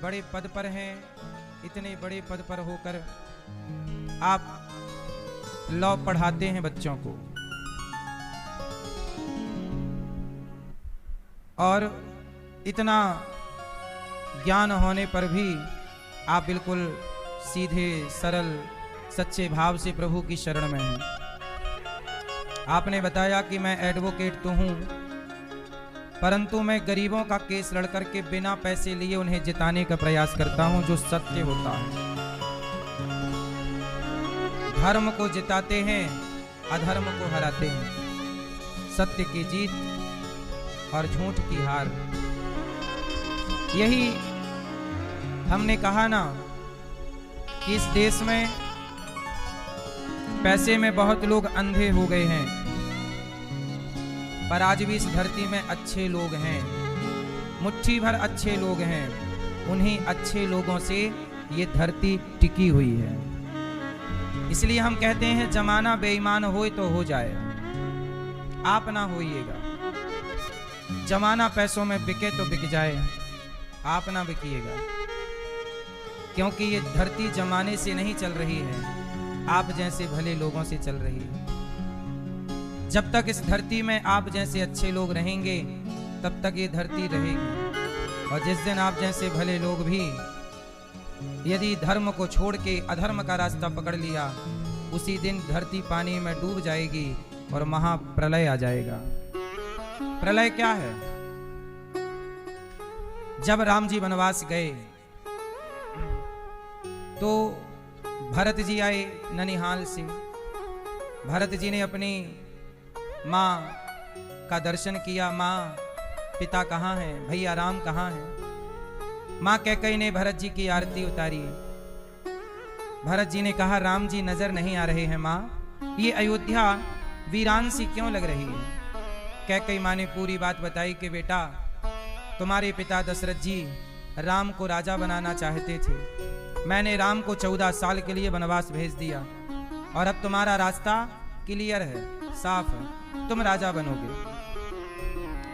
बड़े पद पर हैं, इतने बड़े पद पर होकर आप लॉ पढ़ाते हैं बच्चों को, और इतना ज्ञान होने पर भी आप बिल्कुल सीधे सरल सच्चे भाव से प्रभु की शरण में हैं। आपने बताया कि मैं एडवोकेट तो हूं, परंतु मैं गरीबों का केस लड़ करके बिना पैसे लिए उन्हें जिताने का प्रयास करता हूं, जो सत्य होता है। धर्म को जिताते हैं, अधर्म को हराते हैं। सत्य की जीत और झूठ की हार। यही हमने कहा ना कि इस देश में पैसे में बहुत लोग अंधे हो गए हैं, पर आज भी इस धरती में अच्छे लोग हैं, मुट्ठी भर अच्छे लोग हैं। उन्हीं अच्छे लोगों से ये धरती टिकी हुई है। इसलिए हम कहते हैं जमाना बेईमान होए तो हो जाए, आप ना होइएगा। जमाना पैसों में बिके तो बिक जाए, आप ना बिकिएगा, क्योंकि ये धरती जमाने से नहीं चल रही है, आप जैसे भले लोगों से चल रही है। जब तक इस धरती में आप जैसे अच्छे लोग रहेंगे, तब तक ये धरती रहेगी। और जिस दिन आप जैसे भले लोग भी यदि धर्म को छोड़ के अधर्म का रास्ता पकड़ लिया, उसी दिन धरती पानी में डूब जाएगी और महाप्रलय आ जाएगा। प्रलय क्या है? जब राम जी वनवास गए तो भरत जी आए ननिहाल से। भरत जी ने अपनी माँ का दर्शन किया। माँ, पिता कहाँ हैं? भैया राम कहाँ हैं? माँ कैकेयी ने भरत जी की आरती उतारी। भरत जी ने कहा, राम जी नजर नहीं आ रहे हैं माँ, ये अयोध्या वीरान सी क्यों लग रही है? कैकेयी माँ ने पूरी बात बताई कि बेटा, तुम्हारे पिता दशरथ जी राम को राजा बनाना चाहते थे। मैंने राम को 14 साल के लिए वनवास भेज दिया, और अब तुम्हारा रास्ता क्लियर है, साफ है, तुम राजा बनोगे।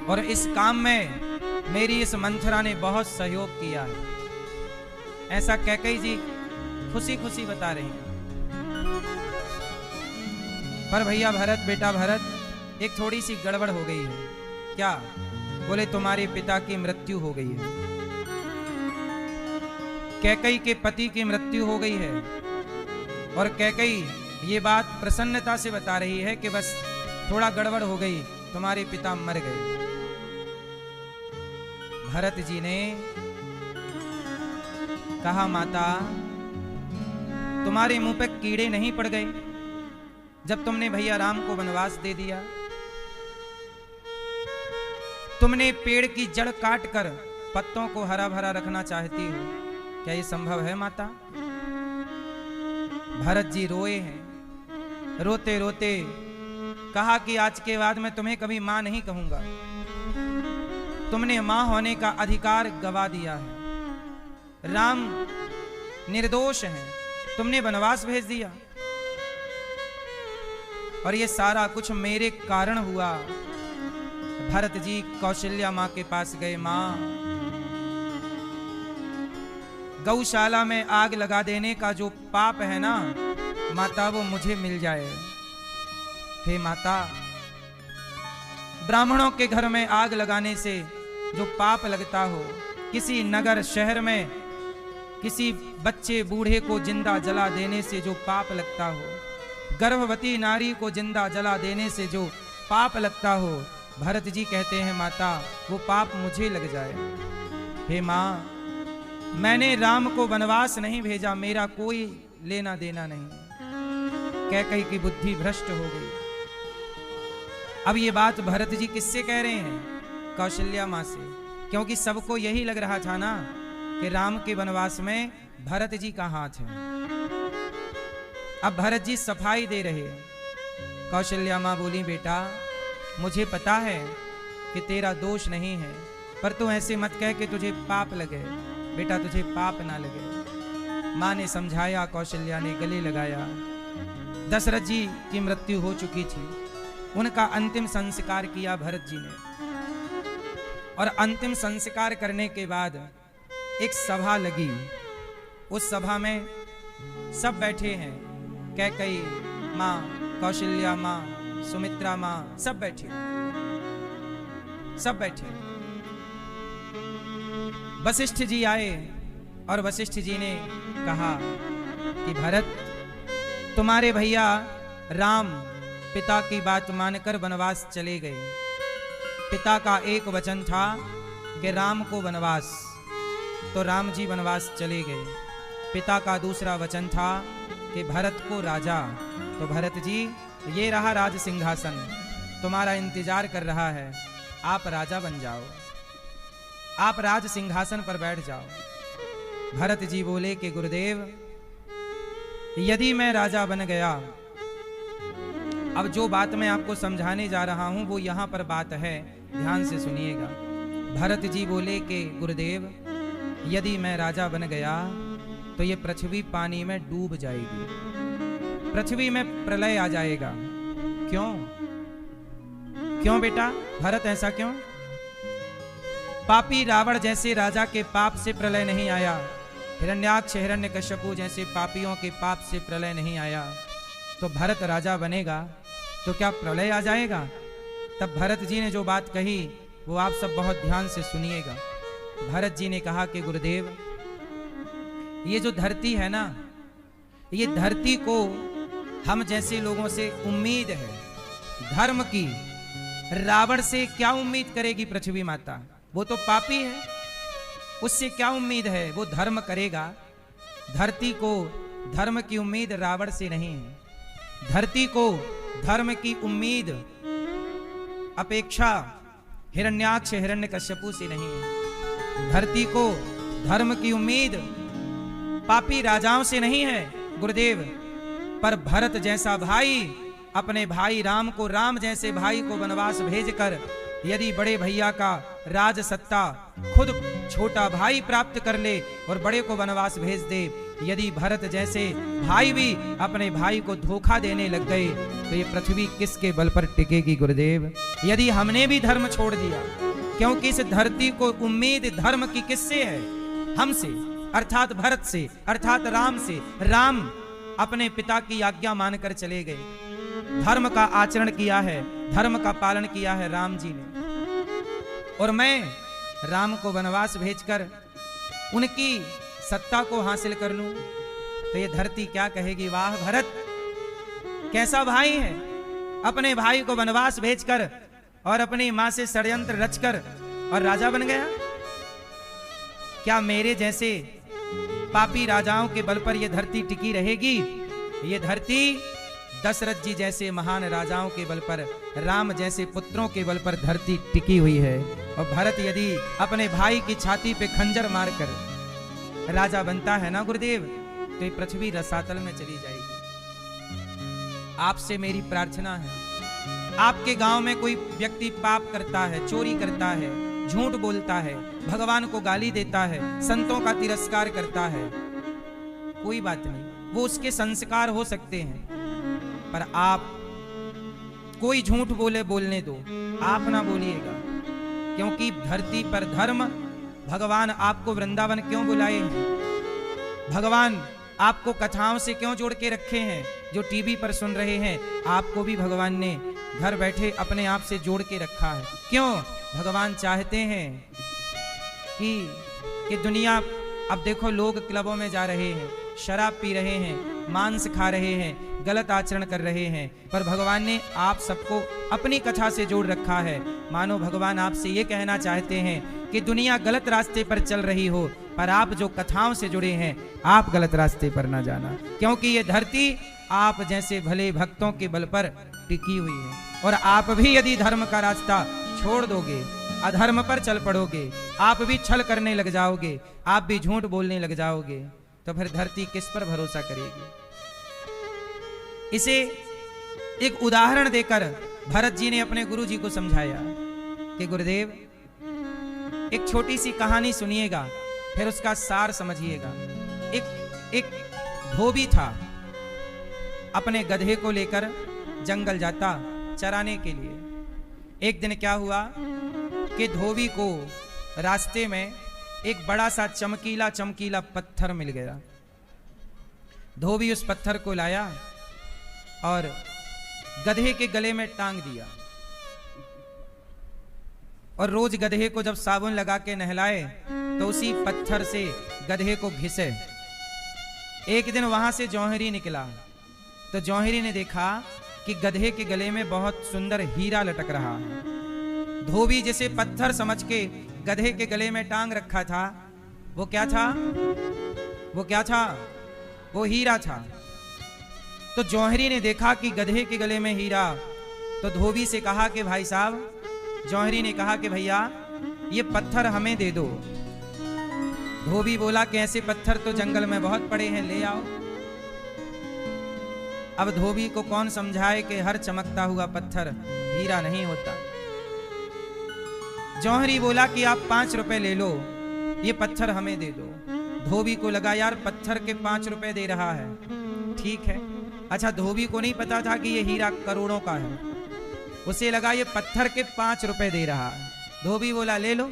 और इस काम में मेरी इस मंथरा ने बहुत सहयोग किया है। ऐसा कैकेयी जी खुशी खुशी बता रही हैं। पर भैया भरत, बेटा भरत, एक थोड़ी सी गड़बड़ हो गई है। क्या? बोले तुम्हारे पिता की मृत्यु हो गई है। कैकेयी के पति की मृत्यु हो गई है, और कैकेयी ये बात प्रसन्नता से बता रही है कि बस थोड़ा गड़बड़ हो गई, तुम्हारे पिता मर गए। भरत जी ने कहा, माता, तुम्हारे मुंह पे कीड़े नहीं पड़ गए जब तुमने भैया राम को वनवास दे दिया? तुमने पेड़ की जड़ काट कर पत्तों को हरा भरा रखना चाहती हो, क्या ये संभव है माता? भरत जी रोए हैं। रोते रोते कहा कि आज के बाद मैं तुम्हें कभी मां नहीं कहूंगा। तुमने मां होने का अधिकार गवा दिया है। राम निर्दोष हैं, तुमने वनवास भेज दिया, और ये सारा कुछ मेरे कारण हुआ। भरत जी कौशल्या मां के पास गए। मां, गौशाला में आग लगा देने का जो पाप है ना माता, वो मुझे मिल जाए। हे माता, ब्राह्मणों के घर में आग लगाने से जो पाप लगता हो, किसी नगर शहर में किसी बच्चे बूढ़े को जिंदा जला देने से जो पाप लगता हो, गर्भवती नारी को जिंदा जला देने से जो पाप लगता हो, भरत जी कहते हैं माता, वो पाप मुझे लग जाए। हे माँ, मैंने राम को वनवास नहीं भेजा, मेरा कोई लेना देना नहीं। कैकेयी की बुद्धि भ्रष्ट हो गई। अब ये बात भरत जी किससे कह रहे हैं? कौशल्या माँ से, क्योंकि सबको यही लग रहा था ना कि राम के वनवास में भरत जी का हाथ है। अब भरत जी सफाई दे रहे हैं। कौशल्या माँ बोली, बेटा मुझे पता है कि तेरा दोष नहीं है, पर तू ऐसे मत कह कि तुझे पाप लगे। बेटा तुझे पाप ना लगे। माँ ने समझाया, कौशल्या ने गले लगाया। दशरथ जी की मृत्यु हो चुकी थी, उनका अंतिम संस्कार किया भरत जी ने, और अंतिम संस्कार करने के बाद एक सभा लगी। उस सभा में सब बैठे हैं, कैकेयी माँ, कौशल्या माँ, सुमित्रा माँ, सब बैठे। वशिष्ठ जी आए और वशिष्ठ जी ने कहा कि भरत, तुम्हारे भैया राम पिता की बात मानकर वनवास चले गए। पिता का एक वचन था कि राम को वनवास, तो राम जी वनवास चले गए। पिता का दूसरा वचन था कि भरत को राजा, तो भरत जी ये रहा राज सिंहासन, तुम्हारा इंतजार कर रहा है, आप राजा बन जाओ, आप राज सिंहासन पर बैठ जाओ। भरत जी बोले कि गुरुदेव, यदि मैं राजा बन गया, अब जो बात मैं आपको समझाने जा रहा हूं वो यहां पर बात है, ध्यान से सुनिएगा। भरत जी बोले कि गुरुदेव, यदि मैं राजा बन गया तो ये पृथ्वी पानी में डूब जाएगी, पृथ्वी में प्रलय आ जाएगा। क्यों क्यों बेटा भरत, ऐसा क्यों? पापी रावण जैसे राजा के पाप से प्रलय नहीं आया, हिरण्याक्ष हिरण्यकश्यपु जैसे पापियों के पाप से प्रलय नहीं आया, तो भरत राजा बनेगा तो क्या प्रलय आ जाएगा? तब भरत जी ने जो बात कही वो आप सब बहुत ध्यान से सुनिएगा। भरत जी ने कहा कि गुरुदेव, ये जो धरती है ना, ये धरती को हम जैसे लोगों से उम्मीद है धर्म की। रावण से क्या उम्मीद करेगी पृथ्वी माता? वो तो पापी है, उससे क्या उम्मीद है? वो धर्म करेगा। धरती को धर्म की उम्मीद रावण से नहीं है, धरती को धर्म की उम्मीद अपेक्षा हिरण्याक्ष हिरण्यकश्यपु से नहीं है, धरती को धर्म की उम्मीद पापी राजाओं से नहीं है गुरुदेव। पर भरत जैसा भाई अपने भाई राम को, राम जैसे भाई को वनवास भेजकर यदि बड़े भैया का राज सत्ता खुद छोटा भाई प्राप्त कर ले और बड़े को वनवास भेज दे, यदि भरत जैसे भाई भी अपने भाई को धोखा देने लग गए तो ये पृथ्वी किसके बल पर टिकेगी गुरुदेव? यदि हमने भी धर्म छोड़ दिया, क्योंकि इस धरती को उम्मीद धर्म की किससे है? हमसे, अर्थात भरत से, अर्थात राम से। राम अपने पिता की आज्ञा मानकर चले गए, धर्म का आचरण किया है, धर्म का पालन किया है राम जी ने। और मैं राम को वनवास भेजकर उनकी सत्ता को हासिल कर लूं तो ये धरती क्या कहेगी? वाह भरत, कैसा भाई है, अपने भाई को वनवास भेजकर और अपनी मां से षड्यंत्र रचकर और राजा बन गया। क्या मेरे जैसे पापी राजाओं के बल पर यह धरती टिकी रहेगी? ये धरती दशरथ जी जैसे महान राजाओं के बल पर, राम जैसे पुत्रों के बल पर धरती टिकी हुई है। और भरत यदि अपने भाई की छाती पे खंजर मारकर राजा बनता है ना गुरुदेव, तो ये पृथ्वी रसातल में चली जाएगी। आपसे मेरी प्रार्थना है, आपके गांव में कोई व्यक्ति पाप करता है, चोरी करता है, झूठ बोलता है, भगवान को गाली देता है, संतों का तिरस्कार करता है, कोई बात नहीं, वो उसके संस्कार हो सकते हैं। पर आप कोई झूठ बोले बोलने दो, आप ना बोलिएगा, क्योंकि धरती पर धर्म, भगवान आपको वृंदावन क्यों बुलाए हैं? भगवान आपको कथाओं से क्यों जोड़ के रखे हैं? जो टीवी पर सुन रहे हैं, आपको भी भगवान ने घर बैठे अपने आप से जोड़ के रखा है। क्यों? भगवान चाहते हैं कि दुनिया, अब देखो लोग क्लबों में जा रहे हैं, शराब पी रहे हैं, मांस खा रहे हैं, गलत आचरण कर रहे हैं, पर भगवान ने आप सबको अपनी कथा से जोड़ रखा है। मानो भगवान आपसे ये कहना चाहते हैं कि दुनिया गलत रास्ते पर चल रही हो, पर आप जो कथाओं से जुड़े हैं, आप गलत रास्ते पर ना जाना, क्योंकि ये धरती आप जैसे भले भक्तों के बल पर टिकी हुई है। और आप भी यदि धर्म का रास्ता छोड़ दोगे, अधर्म पर चल पड़ोगे, आप भी छल करने लग जाओगे, आप भी झूठ बोलने लग जाओगे, तो फिर धरती किस पर भरोसा करेगी? इसे एक उदाहरण देकर भरत जी ने अपने गुरु जी को समझाया कि गुरुदेव, एक छोटी सी कहानी सुनिएगा, फिर उसका सार समझिएगा। एक धोबी था, अपने गधे को लेकर जंगल जाता चराने के लिए। एक दिन क्या हुआ कि धोबी को रास्ते में एक बड़ा सा चमकीला चमकीला पत्थर मिल गया। धोबी उस पत्थर को लाया और गधे के गले में टांग दिया, और रोज गधे को जब साबुन लगा के नहलाए तो उसी पत्थर से गधे को घिसे। एक दिन वहां से जौहरी निकला तो जौहरी ने देखा कि गधे के गले में बहुत सुंदर हीरा लटक रहा है। धोबी जिसे पत्थर समझ के गधे के गले में टांग रखा था, वो क्या था? वो क्या था? वो हीरा था। तो जौहरी ने देखा कि गधे के गले में हीरा, तो धोबी से कहा कि भाई साहब, जौहरी ने कहा कि भैया ये पत्थर हमें दे दो। धोबी बोला कि ऐसे पत्थर तो जंगल में बहुत पड़े हैं, ले आओ। अब धोबी को कौन समझाए कि हर चमकता हुआ पत्थर हीरा नहीं होता। जौहरी बोला कि आप 5 रुपए ले लो, ये पत्थर हमें दे दो। धोबी को लगा यार पत्थर के 5 रुपए दे रहा है, ठीक है। अच्छा, धोबी को नहीं पता था कि ये हीरा करोड़ों का है। उसे लगा ये पत्थर के 5 रुपए दे रहा है। धोबी बोला ले लो।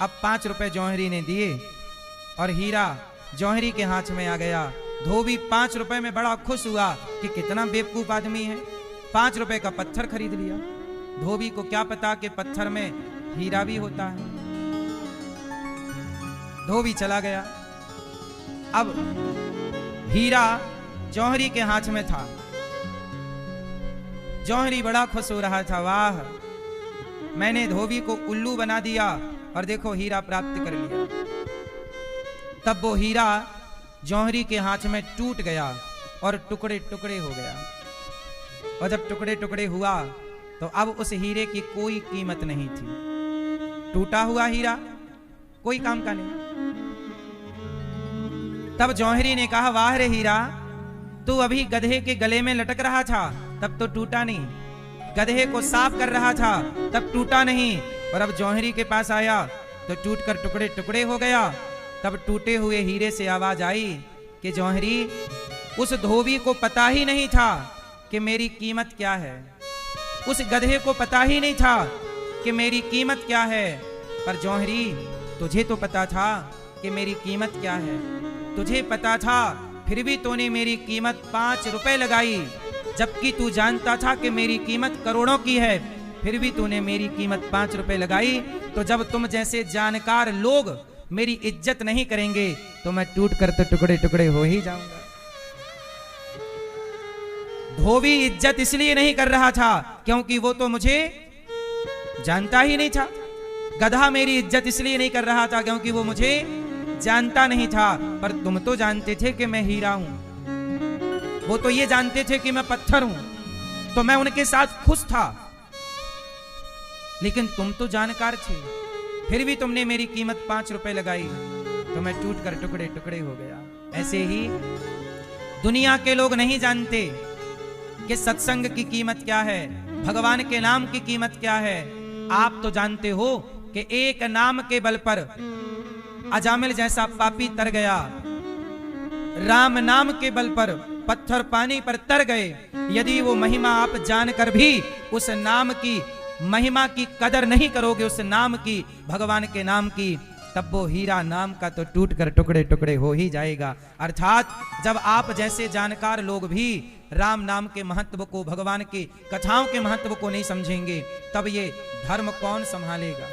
अब 5 रुपए जौहरी ने दिए और हीरा जौहरी के हाथ में आ गया। धोबी 5 रुपए में बड़ा खुश हुआ कि कितना बेवकूफ आदमी है, 5 रुपए का पत्थर खरीद लिया। धोबी को क्या पता कि पत्थर में हीरा भी होता है। धोबी चला गया। अब हीरा जौहरी के हाथ में था। जौहरी बड़ा खुश हो रहा था, वाह मैंने धोबी को उल्लू बना दिया और देखो हीरा प्राप्त कर लिया। तब वो हीरा जौहरी के हाथ में टूट गया और टुकड़े टुकड़े हो गया। और जब टुकड़े टुकड़े हुआ तो अब उस हीरे की कोई कीमत नहीं थी। टूटा हुआ हीरा कोई काम का नहीं। तब जौहरी ने कहा, वाह रे हीरा, तू अभी गधे के गले में लटक रहा था तब तो टूटा नहीं, गधे को साफ कर रहा था तब टूटा नहीं, और अब जौहरी के पास आया तो टूटकर टुकड़े टुकड़े हो गया। तब टूटे हुए हीरे से आवाज आई कि जौहरी, उस धोबी को पता ही नहीं था कि मेरी कीमत क्या है, उस गधे को पता ही नहीं था कि मेरी कीमत क्या है। पर जौहरी, तुझे तो पता था कि मेरी कीमत क्या है, तुझे पता था, फिर भी तूने मेरी कीमत 5 रुपए लगाई, जबकि तू जानता था कि मेरी कीमत करोड़ों की है, फिर भी तूने मेरी कीमत 5 रुपए लगाई। तो जब तुम जैसे जानकार लोग मेरी इज्जत नहीं करेंगे तो मैं टूट कर तो टुकड़े टुकड़े हो ही जाऊंगा। धोबी इज्जत इसलिए नहीं कर रहा था क्योंकि वो तो मुझे जानता ही नहीं था। गधा मेरी इज्जत इसलिए नहीं कर रहा था क्योंकि वो मुझे जानता नहीं था। पर तुम तो जानते थे कि मैं हीरा हूं, वो तो ये जानते थे कि मैं पत्थर हूं, तो मैं उनके साथ खुश था। लेकिन तुम तो जानकार थे, फिर भी तुमने मेरी कीमत 5 रुपए लगाई तो मैं टूट कर टुकड़े टुकड़े हो गया। ऐसे ही दुनिया के लोग नहीं जानते कि सत्संग की कीमत क्या है, भगवान के नाम की कीमत क्या है। आप तो जानते हो कि एक नाम के बल पर अजामिल जैसा पापी तर गया, राम नाम के बल पर पत्थर पानी पर तर गए। यदि वो महिमा आप जानकर भी उस नाम की महिमा की कदर नहीं करोगे, उस नाम की, भगवान के नाम की, तब वो हीरा नाम का तो टूट कर टुकड़े टुकड़े हो ही जाएगा। अर्थात जब आप जैसे जानकार लोग भी राम नाम के महत्व को, भगवान की कथाओं के महत्व को नहीं समझेंगे, तब ये धर्म कौन संभालेगा।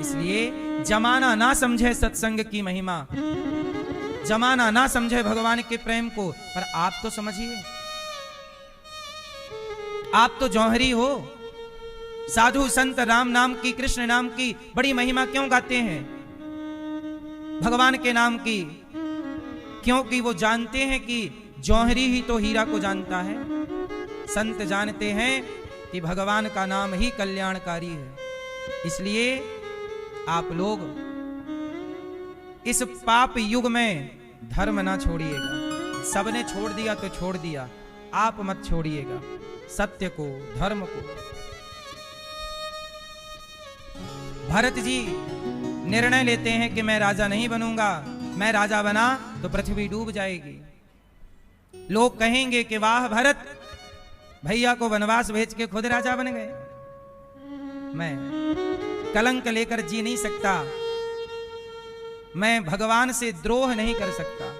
इसलिए जमाना ना समझे सत्संग की महिमा, जमाना ना समझे भगवान के प्रेम को, पर आप तो समझिए। आप तो जौहरी हो, साधु संत राम नाम की, कृष्ण नाम की बड़ी महिमा क्यों गाते हैं, भगवान के नाम की? क्योंकि वो जानते हैं कि जौहरी ही तो हीरा को जानता है। संत जानते हैं कि भगवान का नाम ही कल्याणकारी है। इसलिए आप लोग इस पाप युग में धर्म ना छोड़िएगा। सबने छोड़ दिया तो छोड़ दिया, आप मत छोड़िएगा सत्य को, धर्म को। भरत जी निर्णय लेते हैं कि मैं राजा नहीं बनूंगा, मैं राजा बना तो पृथ्वी डूब जाएगी। लोग कहेंगे कि वाह भरत, भैया को वनवास भेज के खुद राजा बन गए। मैं कलंक लेकर जी नहीं सकता, मैं भगवान से द्रोह नहीं कर सकता,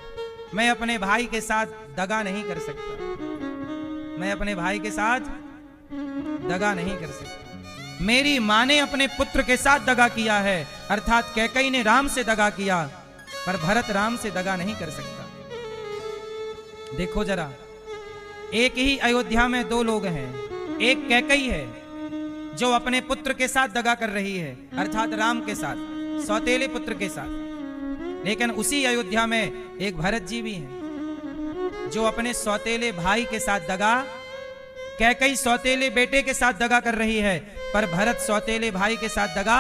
मैं अपने भाई के साथ दगा नहीं कर सकता, मैं अपने भाई के साथ दगा नहीं कर सकता। मेरी मां ने अपने पुत्र के साथ दगा किया है, अर्थात कैकेयी ने राम से दगा किया, पर भरत राम से दगा नहीं कर सकता। देखो जरा, एक ही अयोध्या में दो लोग हैं, एक कैकेयी है जो अपने पुत्र के साथ दगा कर रही है, अर्थात राम के साथ, सौतेले पुत्र के साथ, लेकिन उसी अयोध्या में एक भरत जी भी हैं जो अपने सौतेले भाई के साथ दगा, कैकेयी सौतेले बेटे के साथ दगा कर रही है, पर भरत सौतेले भाई के साथ दगा,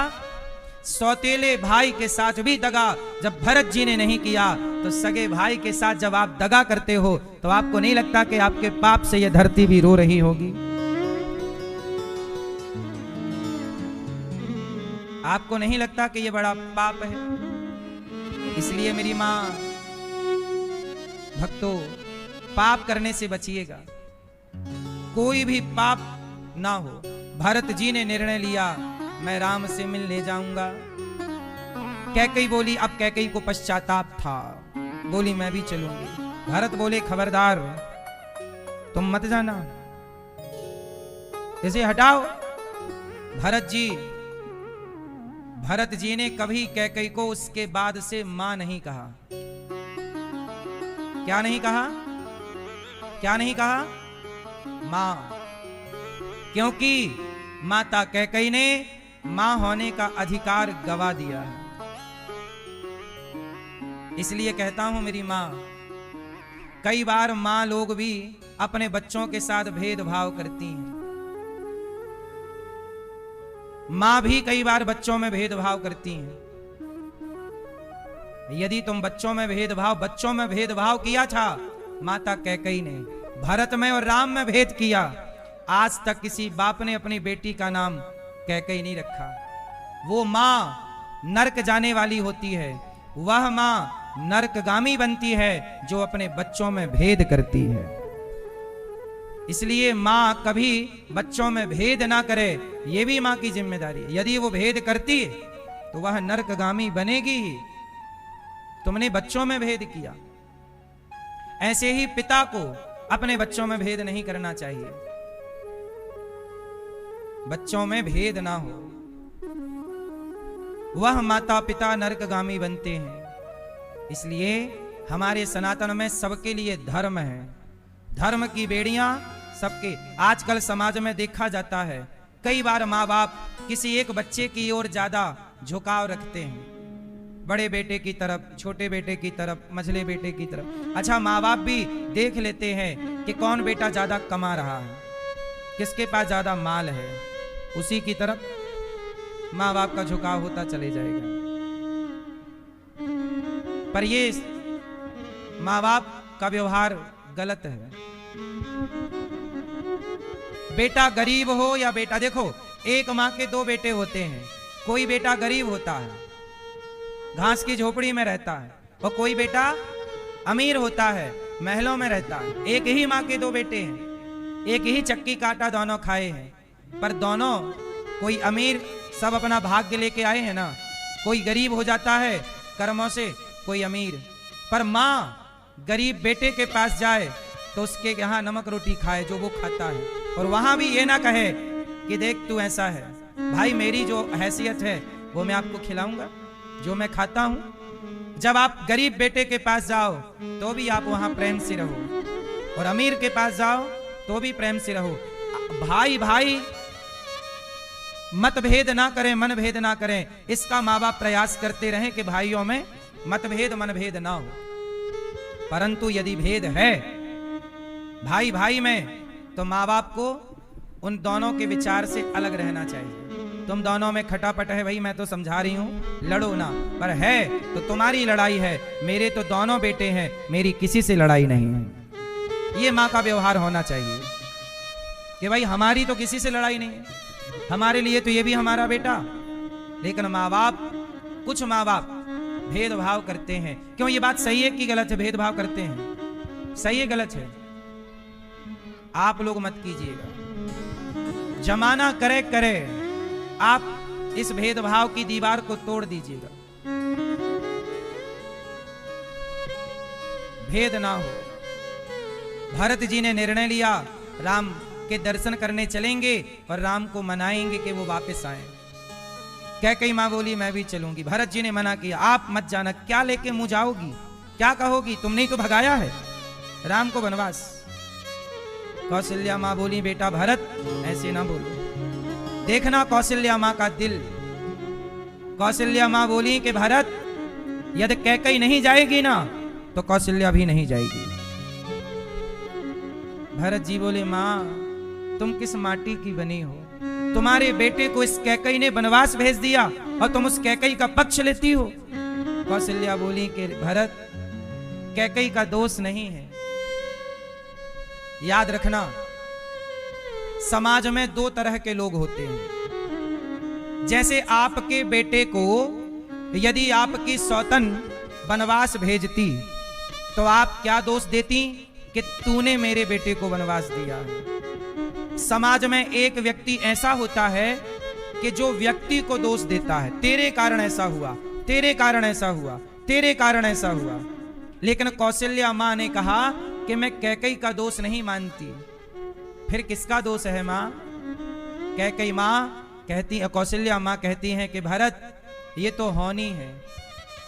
सौतेले भाई के साथ भी दगा जब भरत जी ने नहीं किया, तो सगे भाई के साथ जब आप दगा करते हो तो आपको नहीं लगता कि आपके पाप से यह धरती भी रो रही होगी? आपको नहीं लगता कि यह बड़ा पाप है? इसलिए मेरी मां, भक्तों, पाप करने से बचिएगा, कोई भी पाप ना हो। भरत जी ने निर्णय लिया, मैं राम से मिलने जाऊंगा। कैकेयी बोली, अब कैकेयी को पश्चाताप था, बोली मैं भी चलूंगी। भरत बोले, खबरदार, तुम मत जाना, इसे हटाओ। भरत जी ने कभी कैकेयी को उसके बाद से मां नहीं कहा। क्या नहीं कहा? क्या नहीं कहा? मां। क्योंकि माता कैकेयी ने मां होने का अधिकार गवा दिया है। इसलिए कहता हूं मेरी मां, कई बार मां लोग भी अपने बच्चों के साथ भेदभाव करती हैं। मां भी कई बार बच्चों में भेदभाव करती हैं। यदि तुम बच्चों में भेदभाव किया था माता कैकेयी ने, भरत में और राम में भेद किया, आज तक किसी बाप ने अपनी बेटी का नाम कैकेयी नहीं रखा। वो मां नरक जाने वाली होती है, वह मां नरकगामी बनती है जो अपने बच्चों में भेद करती है। इसलिए मां कभी बच्चों में भेद ना करे, यह भी मां की जिम्मेदारी है। यदि वो भेद करती है तो वह नरकगामी बनेगी ही। तुमने बच्चों में भेद किया। ऐसे ही पिता को अपने बच्चों में भेद नहीं करना चाहिए, बच्चों में भेद ना हो। वह माता पिता नरकगामी बनते हैं। इसलिए हमारे सनातन में सबके लिए धर्म है, धर्म की बेड़ियां सबके। आजकल समाज में देखा जाता है, कई बार माँ बाप किसी एक बच्चे की ओर ज्यादा झुकाव रखते हैं, बड़े बेटे की तरफ, छोटे बेटे की तरफ, मझले बेटे की तरफ। अच्छा, माँ बाप भी देख लेते हैं कि कौन बेटा ज्यादा कमा रहा है, किसके पास ज्यादा माल है, उसी की तरफ माँ बाप का झुकाव होता चले जाएगा। पर ये माँ बाप का व्यवहार गलत है। बेटा गरीब हो या बेटा, देखो एक माँ के दो बेटे होते हैं, कोई बेटा गरीब होता है, घास की झोपड़ी में रहता है, और कोई बेटा अमीर होता है, महलों में रहता है। एक ही माँ के दो बेटे हैं, एक ही चक्की काटा दोनों खाए हैं, पर दोनों, कोई अमीर, सब अपना भाग्य लेके आए हैं ना, कोई गरीब हो जाता है कर्मों से, कोई अमीर। पर माँ गरीब बेटे के पास जाए तो उसके यहाँ नमक रोटी खाए जो वो खाता है, और वहां भी ये ना कहे कि देख तू ऐसा है, भाई मेरी जो हैसियत है वो मैं आपको खिलाऊंगा जो मैं खाता हूं। जब आप गरीब बेटे के पास जाओ तो भी आप वहां प्रेम से रहो, और अमीर के पास जाओ तो भी प्रेम से रहो। भाई भाई मतभेद ना करें, मन भेद ना करें, इसका माँ बाप प्रयास करते रहें कि भाइयों में मतभेद मनभेद ना हो। परंतु यदि भेद है भाई भाई में, तो माँ बाप को उन दोनों के विचार से अलग रहना चाहिए। तुम दोनों में खटापट है, भाई मैं तो समझा रही हूं, लड़ो ना, पर है तो तुम्हारी लड़ाई है, मेरे तो दोनों बेटे हैं, मेरी किसी से लड़ाई नहीं है। ये माँ का व्यवहार होना चाहिए कि भाई हमारी तो किसी से लड़ाई नहीं है, हमारे लिए तो ये भी हमारा बेटा। लेकिन माँ बाप, कुछ माँ बाप भेदभाव करते हैं। क्यों? ये बात सही है कि गलत है? भेदभाव करते हैं, सही है गलत है? आप लोग मत कीजिएगा, जमाना करे करे, आप इस भेदभाव की दीवार को तोड़ दीजिएगा, भेद ना हो। भरत जी ने निर्णय लिया, राम के दर्शन करने चलेंगे और राम को मनाएंगे कि वो वापस आए। कैकेयी मां बोली मैं भी चलूंगी। भरत जी ने मना किया, आप मत जाना, क्या लेके मुंह जाओगी, क्या कहोगी, तुमने ही तो भगाया है राम को वनवास। कौशल्या मां बोली बेटा भरत ऐसे ना बोलो, देखना कौशल्या मां का दिल। कौशल्या मां बोली कि भरत यदि कैकेयी नहीं जाएगी ना तो कौशल्या भी नहीं जाएगी। भरत जी बोले मां तुम किस माटी की बनी हो, तुम्हारे बेटे को इस कैकेयी ने वनवास भेज दिया और तुम उस कैकेयी का पक्ष लेती हो। कौशल्या बोली कि भरत कैकेयी का दोष नहीं है। याद रखना समाज में दो तरह के लोग होते हैं। जैसे आपके बेटे को यदि आपकी सौतन वनवास भेजती तो आप क्या दोष देती कि तूने मेरे बेटे को वनवास दिया है। समाज में एक व्यक्ति ऐसा होता है कि जो व्यक्ति को दोष देता है, तेरे कारण ऐसा हुआ, तेरे कारण ऐसा हुआ, तेरे कारण ऐसा हुआ। लेकिन कौशल्या मां ने कहा कि मैं कैकेयी का दोष नहीं मानती। फिर किसका दोष है मां? कैकेयी मां कहती, कौशल्या मां कहती हैं कि भरत ये तो होनी है,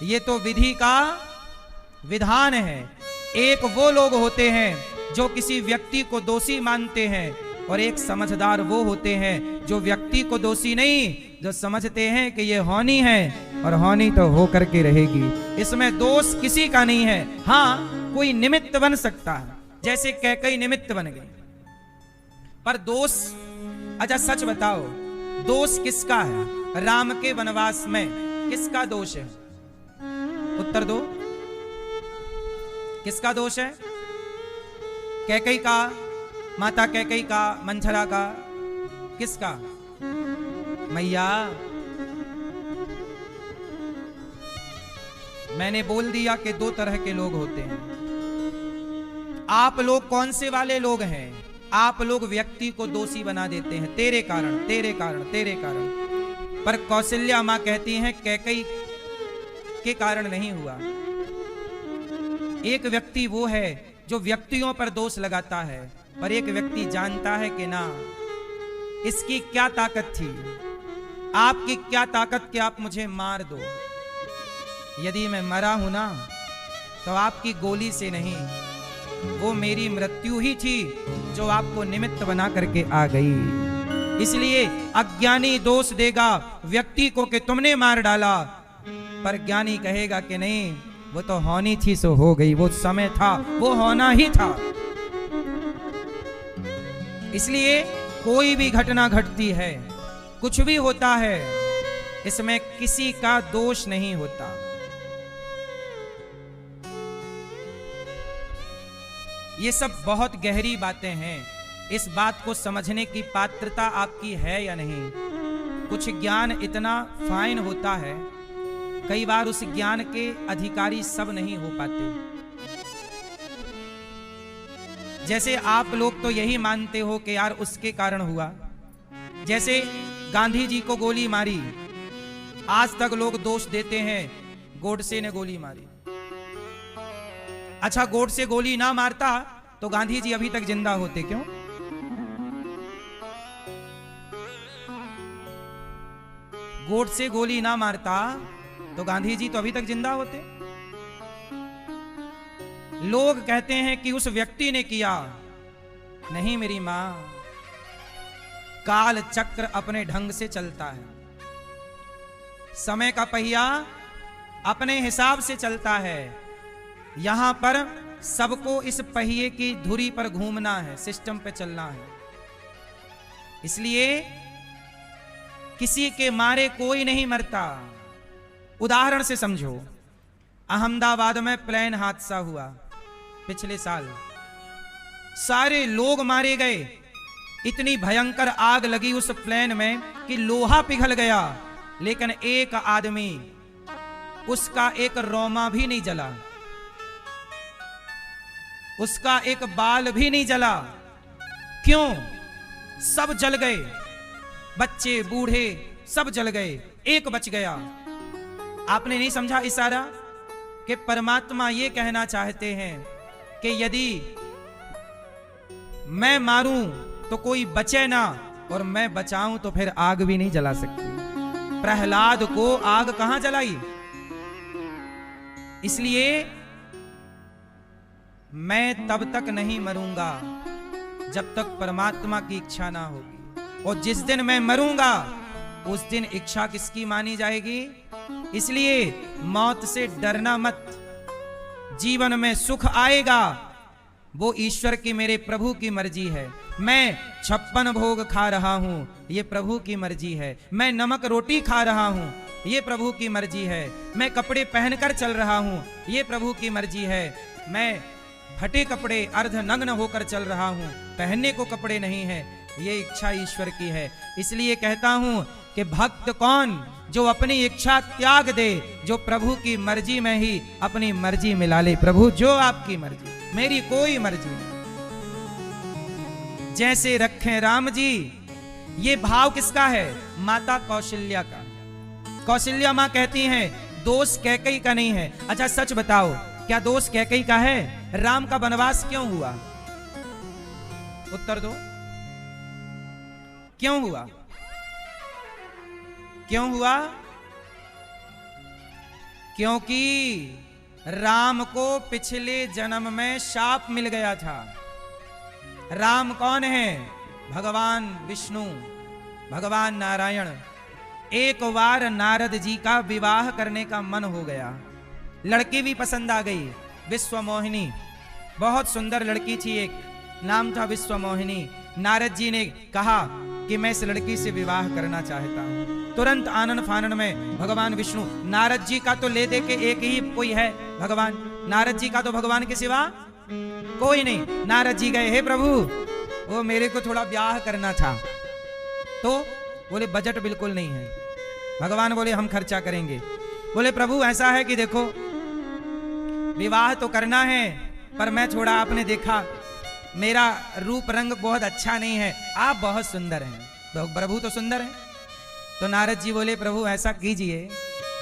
ये तो विधि का विधान है। एक वो लोग होते हैं जो किसी व्यक्ति को दोषी मानते हैं और एक समझदार वो होते हैं जो व्यक्ति को दोषी नहीं, जो समझते हैं कि ये होनी है और होनी तो हो करके रहेगी, इसमें दोष किसी का नहीं है। हाँ कोई निमित्त बन सकता है, जैसे कैकेयी निमित्त बन गई, पर दोष, अच्छा सच बताओ दोष किसका है? राम के वनवास में किसका दोष है? उत्तर दो, किसका दोष है? कैकेयी का, माता कैकेयी का, मंथरा का, किसका? मैया मैंने बोल दिया कि दो तरह के लोग होते हैं। आप लोग कौन से वाले लोग हैं? आप लोग व्यक्ति को दोषी बना देते हैं, तेरे कारण, तेरे कारण, तेरे कारण। पर कौशल्या मां कहती हैं कैकेयी के कारण नहीं हुआ। एक व्यक्ति वो है जो व्यक्तियों पर दोष लगाता है, पर एक व्यक्ति जानता है कि ना इसकी क्या ताकत थी, आपकी क्या ताकत कि आप मुझे मार दो। यदि मैं मरा हूं ना तो आपकी गोली से नहीं, वो मेरी मृत्यु ही थी जो आपको निमित्त बना करके आ गई। इसलिए अज्ञानी दोष देगा व्यक्ति को कि तुमने मार डाला, पर ज्ञानी कहेगा कि नहीं वो तो होनी थी सो हो गई, वो समय था, वो होना ही था। इसलिए कोई भी घटना घटती है, कुछ भी होता है, इसमें किसी का दोष नहीं होता। ये सब बहुत गहरी बातें हैं, इस बात को समझने की पात्रता आपकी है या नहीं। कुछ ज्ञान इतना फाइन होता है, कई बार उस ज्ञान के अधिकारी सब नहीं हो पाते। जैसे आप लोग तो यही मानते हो कि यार उसके कारण हुआ। जैसे गांधी जी को गोली मारी, आज तक लोग दोष देते हैं गोडसे ने गोली मारी। अच्छा गोडसे गोली ना मारता तो गांधी जी अभी तक जिंदा होते, क्यों? गोडसे गोली ना मारता तो गांधी जी तो अभी तक जिंदा होते। लोग कहते हैं कि उस व्यक्ति ने किया, नहीं मेरी मां, काल चक्र अपने ढंग से चलता है, समय का पहिया अपने हिसाब से चलता है। यहां पर सबको इस पहिए की धुरी पर घूमना है, सिस्टम पे चलना है। इसलिए किसी के मारे कोई नहीं मरता। उदाहरण से समझो, अहमदाबाद में प्लेन हादसा हुआ पिछले साल, सारे लोग मारे गए, इतनी भयंकर आग लगी उस प्लेन में कि लोहा पिघल गया, लेकिन एक आदमी, उसका एक रोमा भी नहीं जला, उसका एक बाल भी नहीं जला। क्यों? सब जल गए, बच्चे, बूढ़े, सब जल गए, एक बच गया। आपने नहीं समझा इशारा कि परमात्मा ये कहना चाहते हैं कि यदि मैं मारूं तो कोई बचे ना, और मैं बचाऊं तो फिर आग भी नहीं जला सकती। प्रहलाद को आग कहां जलाई? इसलिए मैं तब तक नहीं मरूंगा जब तक परमात्मा की इच्छा ना होगी, और जिस दिन मैं मरूंगा उस दिन इच्छा किसकी मानी जाएगी? इसलिए मौत से डरना मत। जीवन में सुख आएगा, वो ईश्वर की, मेरे प्रभु की मर्जी है। मैं 56 भोग खा रहा हूं, ये प्रभु की मर्जी है। मैं नमक रोटी खा रहा हूं, ये प्रभु की मर्जी है। मैं कपड़े पहनकर चल रहा हूं, ये प्रभु की मर्जी है। मैं फटे कपड़े अर्ध नग्न होकर चल रहा हूं, पहनने को कपड़े नहीं है, ये इच्छा ईश्वर की है। इसलिए कहता हूं कि भक्त कौन जो अपनी इच्छा त्याग दे, जो प्रभु की मर्जी में ही अपनी मर्जी मिला ले। प्रभु जो आपकी मर्जी, मेरी कोई मर्जी नहीं। जैसे रखे राम जी, ये भाव किसका है? माता कौशल्या का। कौशल्या मां कहती हैं दोष कैकेयी का नहीं है। अच्छा सच बताओ, क्या दोष कैकेयी का है? राम का वनवास क्यों हुआ? उत्तर दो, क्यों हुआ? क्यों हुआ? क्योंकि राम को पिछले जन्म में शाप मिल गया था। राम कौन है? भगवान विष्णु, भगवान नारायण। एक बार नारद जी का विवाह करने का मन हो गया, लड़की भी पसंद आ गई, विश्वमोहिनी, बहुत सुंदर लड़की थी एक, नाम था विश्वमोहिनी। नारद जी ने कहा कि मैं इस लड़की से विवाह करना चाहता हूं। तुरंत आनन फानन में भगवान विष्णु, नारद जी का तो ले दे के एक ही कोई है भगवान, नारद जी का तो भगवान के सिवा कोई नहीं। नारद जी गए, हे प्रभु वो मेरे को थोड़ा ब्याह करना था। तो बोले बजट बिल्कुल नहीं है। भगवान बोले हम खर्चा करेंगे। बोले प्रभु ऐसा है कि देखो विवाह तो करना है, पर मैं थोड़ा, आपने देखा मेरा रूप रंग बहुत अच्छा नहीं है, आप बहुत सुंदर हैं। तो प्रभु तो सुंदर हैं। तो नारद जी बोले प्रभु ऐसा कीजिए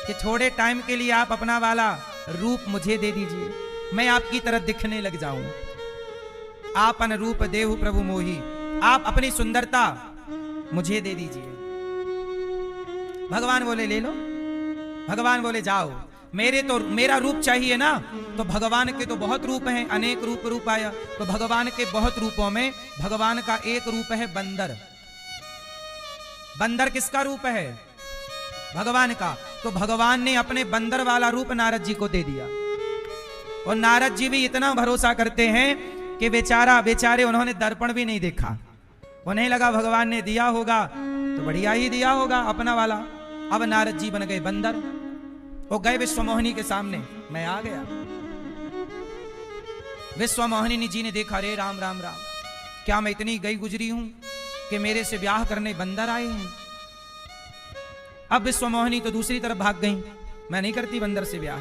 कि थोड़े टाइम के लिए आप अपना वाला रूप मुझे दे दीजिए, मैं आपकी तरह दिखने लग जाऊं। आप अनुरूप देहु प्रभु मोही, आप अपनी सुंदरता मुझे दे दीजिए। भगवान बोले ले लो। भगवान बोले जाओ, मेरा रूप चाहिए ना, तो भगवान के तो बहुत रूप हैं, अनेक रूप आया। तो भगवान के बहुत रूपों में भगवान का एक रूप है बंदर। बंदर किसका रूप है? भगवान का। तो भगवान ने अपने बंदर वाला रूप नारद जी को दे दिया। और नारद जी भी इतना भरोसा करते हैं कि बेचारे उन्होंने दर्पण भी नहीं देखा। उन्हें लगा भगवान ने दिया होगा तो बढ़िया ही दिया होगा अपना वाला। अब नारद जी बन गए बंदर। वो गए विश्वमोहिनी के सामने, मैं आ गया। विश्वमोहिनी जी ने देखा, रे राम राम राम, क्या मैं इतनी गई गुजरी हूं कि मेरे से ब्याह करने बंदर आए हैं। अब विश्वमोहिनी तो दूसरी तरफ भाग गई, मैं नहीं करती बंदर से ब्याह।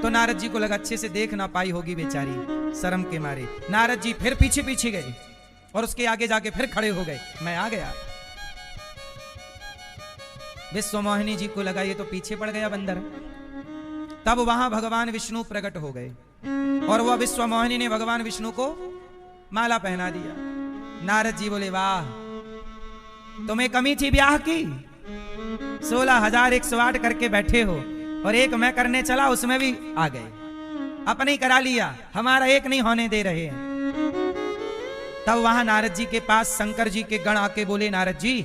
तो नारद जी को लगा अच्छे से देख ना पाई होगी बेचारी, शर्म के मारे। नारद जी फिर पीछे पीछे गए और उसके आगे जाके फिर खड़े हो गए, मैं आ गया। विश्वमोहिनी जी को लगा ये तो पीछे पड़ गया बंदर। तब वहां भगवान विष्णु प्रकट हो गए और वह विश्वमोहिनी ने भगवान विष्णु को माला पहना दिया। नारद जी बोले वाह, तुम्हें कमी थी ब्याह की? 16,108 करके बैठे हो और एक मैं करने चला उसमें भी आ गए, अपने ही करा लिया, हमारा एक नहीं होने दे रहे हैं। तब वहां नारद जी के पास शंकर जी के गण आके बोले नारद जी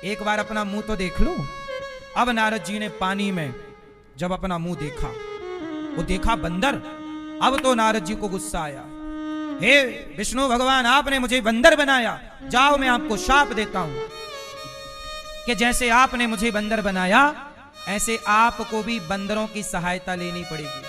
एक बार अपना मुंह तो देख लो। अब नारद जी ने पानी में जब अपना मुंह देखा, वो देखा बंदर। अब तो नारद जी को गुस्सा आया, हे विष्णु भगवान आपने मुझे बंदर बनाया, जाओ मैं आपको शाप देता हूं कि जैसे आपने मुझे बंदर बनाया ऐसे आपको भी बंदरों की सहायता लेनी पड़ेगी।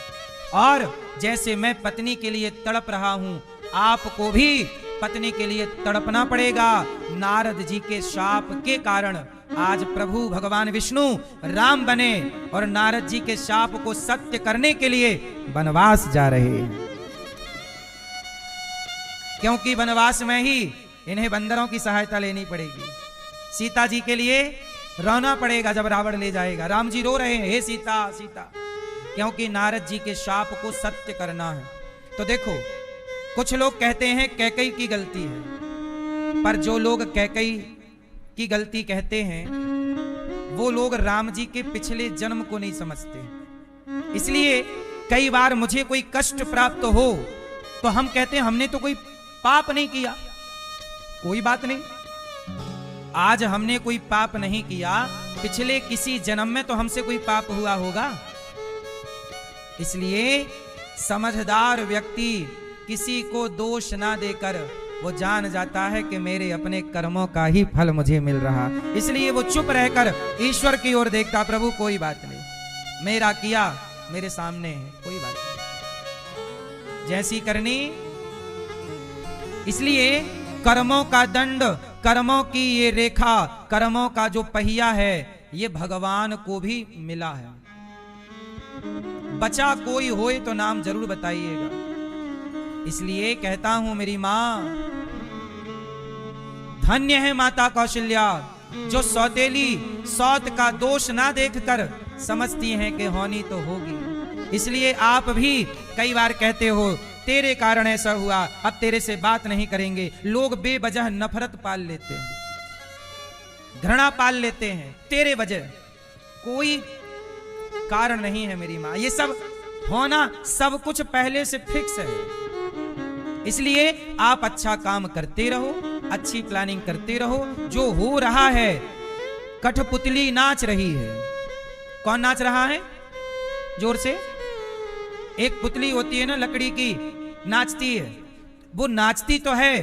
और जैसे मैं पत्नी के लिए तड़प रहा हूं आपको भी पत्नी के लिए तड़पना पड़ेगा। नारद जी के शाप के कारण आज प्रभु भगवान विष्णु राम बने और नारद जी के शाप को सत्य करने के लिए वनवास जा रहे हैं, क्योंकि वनवास में ही इन्हें बंदरों की सहायता लेनी पड़ेगी। सीता जी के लिए रोना पड़ेगा जब रावण ले जाएगा। राम जी रो रहे हैं, हे सीता सीता, क्योंकि नारद जी के शाप को सत्य करना है। तो देखो, कुछ लोग कहते हैं कैकई की गलती है, पर जो लोग कैकई की गलती कहते हैं वो लोग राम जी के पिछले जन्म को नहीं समझते। इसलिए कई बार मुझे कोई कष्ट प्राप्त हो तो हम कहते हैं हमने तो कोई पाप नहीं किया। कोई बात नहीं, आज हमने कोई पाप नहीं किया, पिछले किसी जन्म में तो हमसे कोई पाप हुआ होगा। इसलिए समझदार व्यक्ति किसी को दोष ना देकर वो जान जाता है कि मेरे अपने कर्मों का ही फल मुझे मिल रहा, इसलिए वो चुप रहकर ईश्वर की ओर देखता, प्रभु कोई बात नहीं, मेरा किया मेरे सामने है, कोई बात नहीं, जैसी करनी। इसलिए कर्मों का दंड, कर्मों की ये रेखा, कर्मों का जो पहिया है ये भगवान को भी मिला है। बचा कोई होए तो नाम जरूर बताइएगा। इसलिए कहता हूं मेरी मां, धन्य है माता कौशल्या जो सौतेली सौत का दोष ना देखकर समझती हैं कि होनी तो होगी। इसलिए आप भी कई बार कहते हो तेरे कारण ऐसा हुआ, अब तेरे से बात नहीं करेंगे। लोग बेवजह नफरत पाल लेते हैं, घृणा पाल लेते हैं, तेरे वजह कोई कारण नहीं है मेरी मां। ये सब होना सब कुछ पहले से फिक्स है। इसलिए आप अच्छा काम करते रहो, अच्छी प्लानिंग करते रहो। जो हो रहा है, कठपुतली नाच रही है। कौन नाच रहा है? जोर से। एक पुतली होती है ना लकड़ी की, नाचती है। वो नाचती तो है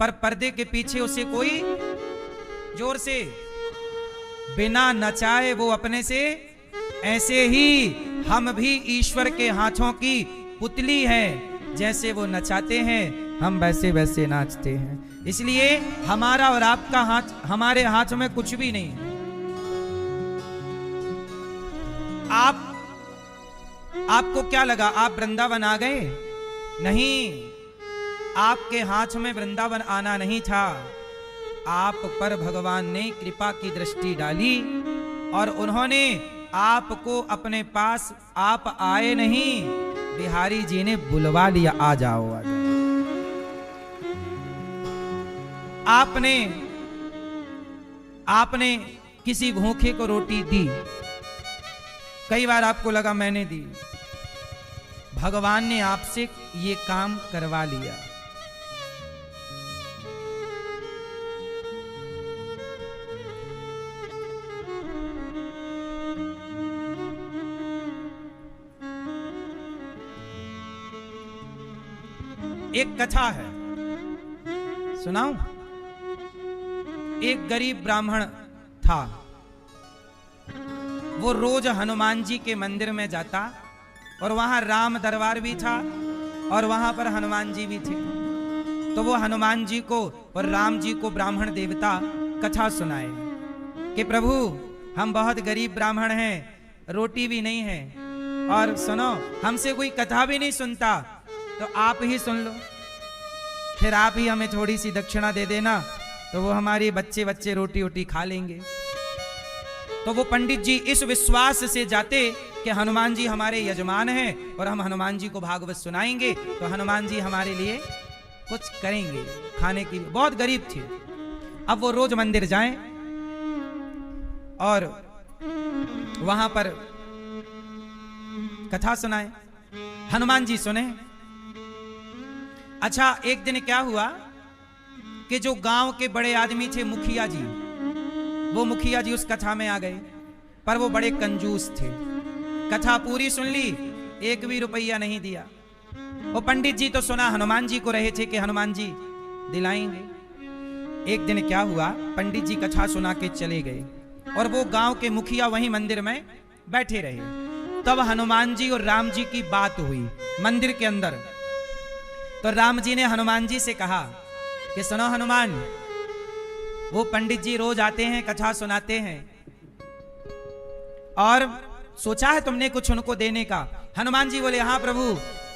पर पर्दे के पीछे उसे कोई, जोर से, बिना नचाए वो अपने से, ऐसे ही हम भी ईश्वर के हाथों की पुतली हैं। जैसे वो नचाते हैं हम वैसे वैसे नाचते हैं। इसलिए हमारा और आपका हाथ, हमारे हाथ में कुछ भी नहीं है। आपको क्या लगा आप वृंदावन आ गए? नहीं, आपके हाथ में वृंदावन आना नहीं था। आप पर भगवान ने कृपा की दृष्टि डाली और उन्होंने आपको अपने पास, आप आए नहीं, बिहारी जी ने बुलवा लिया, आ जाओ आ जाओ। आपने किसी भूखे को रोटी दी, कई बार आपको लगा मैंने दी, भगवान ने आपसे ये काम करवा लिया। एक कथा है, सुनाऊं? एक गरीब ब्राह्मण था। वो रोज हनुमान जी के मंदिर में जाता और वहां राम दरबार भी था और वहां पर हनुमान जी भी थे। तो वो हनुमान जी को और राम जी को ब्राह्मण देवता कथा सुनाए कि प्रभु हम बहुत गरीब ब्राह्मण हैं, रोटी भी नहीं है, और सुनो हमसे कोई कथा भी नहीं सुनता, तो आप ही सुन लो, फिर आप ही हमें थोड़ी सी दक्षिणा दे देना, तो वो हमारे बच्चे बच्चे रोटी वोटी खा लेंगे। तो वो पंडित जी इस विश्वास से जाते कि हनुमान जी हमारे यजमान हैं और हम हनुमान जी को भागवत सुनाएंगे तो हनुमान जी हमारे लिए कुछ करेंगे खाने की। बहुत गरीब थे। अब वो रोज मंदिर जाएं और वहां पर कथा सुनाएं, हनुमान जी सुने। अच्छा, एक दिन क्या हुआ कि जो गांव के बड़े आदमी थे, मुखिया जी, वो मुखिया जी उस कथा में आ गए, पर वो बड़े कंजूस थे। कथा पूरी सुन ली, एक भी रुपया नहीं दिया। वो पंडित जी तो सुना हनुमान जी को रहे थे कि हनुमान जी दिलाएंगे। एक दिन क्या हुआ, पंडित जी कथा सुना के चले गए और वो गांव के मुखिया वहीं मंदिर में बैठे रहे। तब हनुमान जी और राम जी की बात हुई मंदिर के अंदर। तो राम जी ने हनुमान जी से कहा कि सुनो हनुमान, वो पंडित जी रोज आते हैं, कथा सुनाते हैं, और सोचा है तुमने कुछ उनको देने का? हनुमान जी बोले हाँ प्रभु,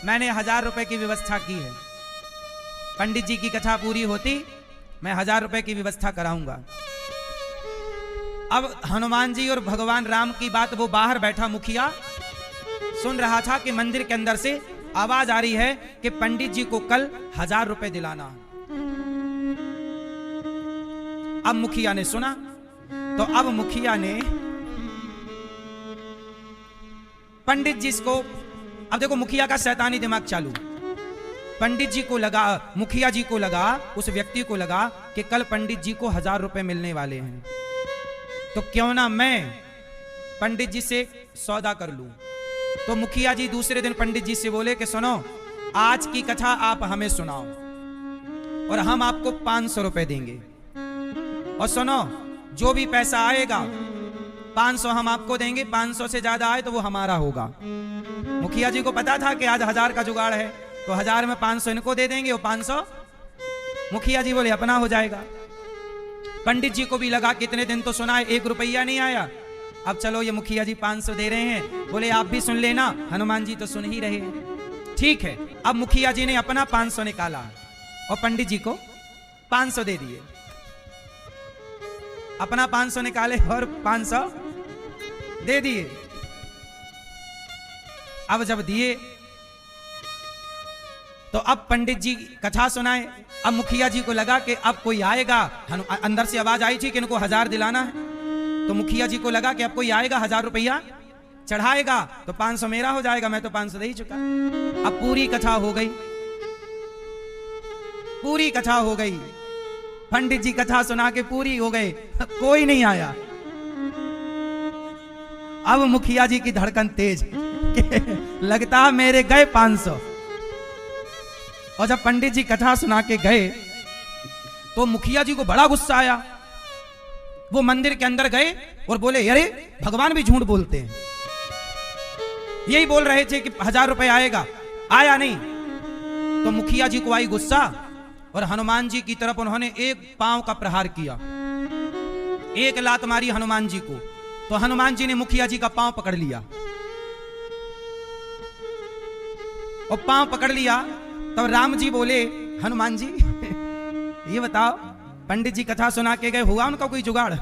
मैंने 1000 रुपए की व्यवस्था की है। पंडित जी की कथा पूरी होती मैं 1000 रुपए की व्यवस्था कराऊंगा। अब हनुमान जी और भगवान राम की बात, वो बाहर बैठा मुखिया सुन रहा था कि मंदिर के अंदर से आवाज आ रही है कि पंडित जी को कल 1000 रुपए दिलाना। अब मुखिया ने सुना, तो अब मुखिया ने पंडित जी को, अब देखो मुखिया का शैतानी दिमाग चालू। पंडित जी को लगा, मुखिया जी को लगा, उस व्यक्ति को लगा कि कल पंडित जी को 1000 रुपए मिलने वाले हैं, तो क्यों ना मैं पंडित जी से सौदा कर लूं। तो मुखिया जी दूसरे दिन पंडित जी से बोले कि सुनो, आज की कथा आप हमें सुनाओ और हम आपको 500 रुपए देंगे, और सुनो जो भी पैसा आएगा 500 हम आपको देंगे, 500 से ज्यादा आए तो वो हमारा होगा। मुखिया जी को पता था कि आज 1000 का जुगाड़ है, तो 1000 में 500 इनको दे देंगे और 500 मुखिया जी बोले अपना हो जाएगा। पंडित जी को भी लगा कितने दिन तो सुना है, 1 रुपया नहीं आया, अब चलो ये मुखिया जी 500 दे रहे हैं, बोले आप भी सुन लेना, हनुमान जी तो सुन ही रहे हैं। ठीक है, अब मुखिया जी ने अपना 500 निकाला और पंडित जी को 500 दे दिए। अपना 500 निकाले और 500 दे दिए। अब जब दिए तो अब पंडित जी कथा सुनाए। अब मुखिया जी को लगा कि अब कोई आएगा, अंदर से आवाज आई थी कि इनको 1000 दिलाना है, तो मुखिया जी को लगा कि अब कोई आएगा 1000 रुपया चढ़ाएगा तो 500 मेरा हो जाएगा, मैं तो 500 दे ही चुका। अब पूरी कथा हो गई, पूरी कथा हो गई, पंडित जी कथा सुना के पूरी हो गए, कोई नहीं आया। अब मुखिया जी की धड़कन तेज, लगता मेरे गए 500। और जब पंडित जी कथा सुना के गए तो मुखिया जी को बड़ा गुस्सा आया। वो मंदिर के अंदर गए और बोले अरे भगवान भी झूठ बोलते हैं, यही बोल रहे थे कि 1000 रुपए आएगा, आया नहीं। तो मुखिया जी को आई गुस्सा और हनुमान जी की तरफ उन्होंने एक पांव का प्रहार किया, एक लात मारी हनुमान जी को। तो हनुमान जी ने मुखिया जी का पांव पकड़ लिया, और पांव पकड़ लिया तब राम जी बोले हनुमान जी ये बताओ पंडित जी कथा सुना के गए, हुआ उनका कोई जुगाड़?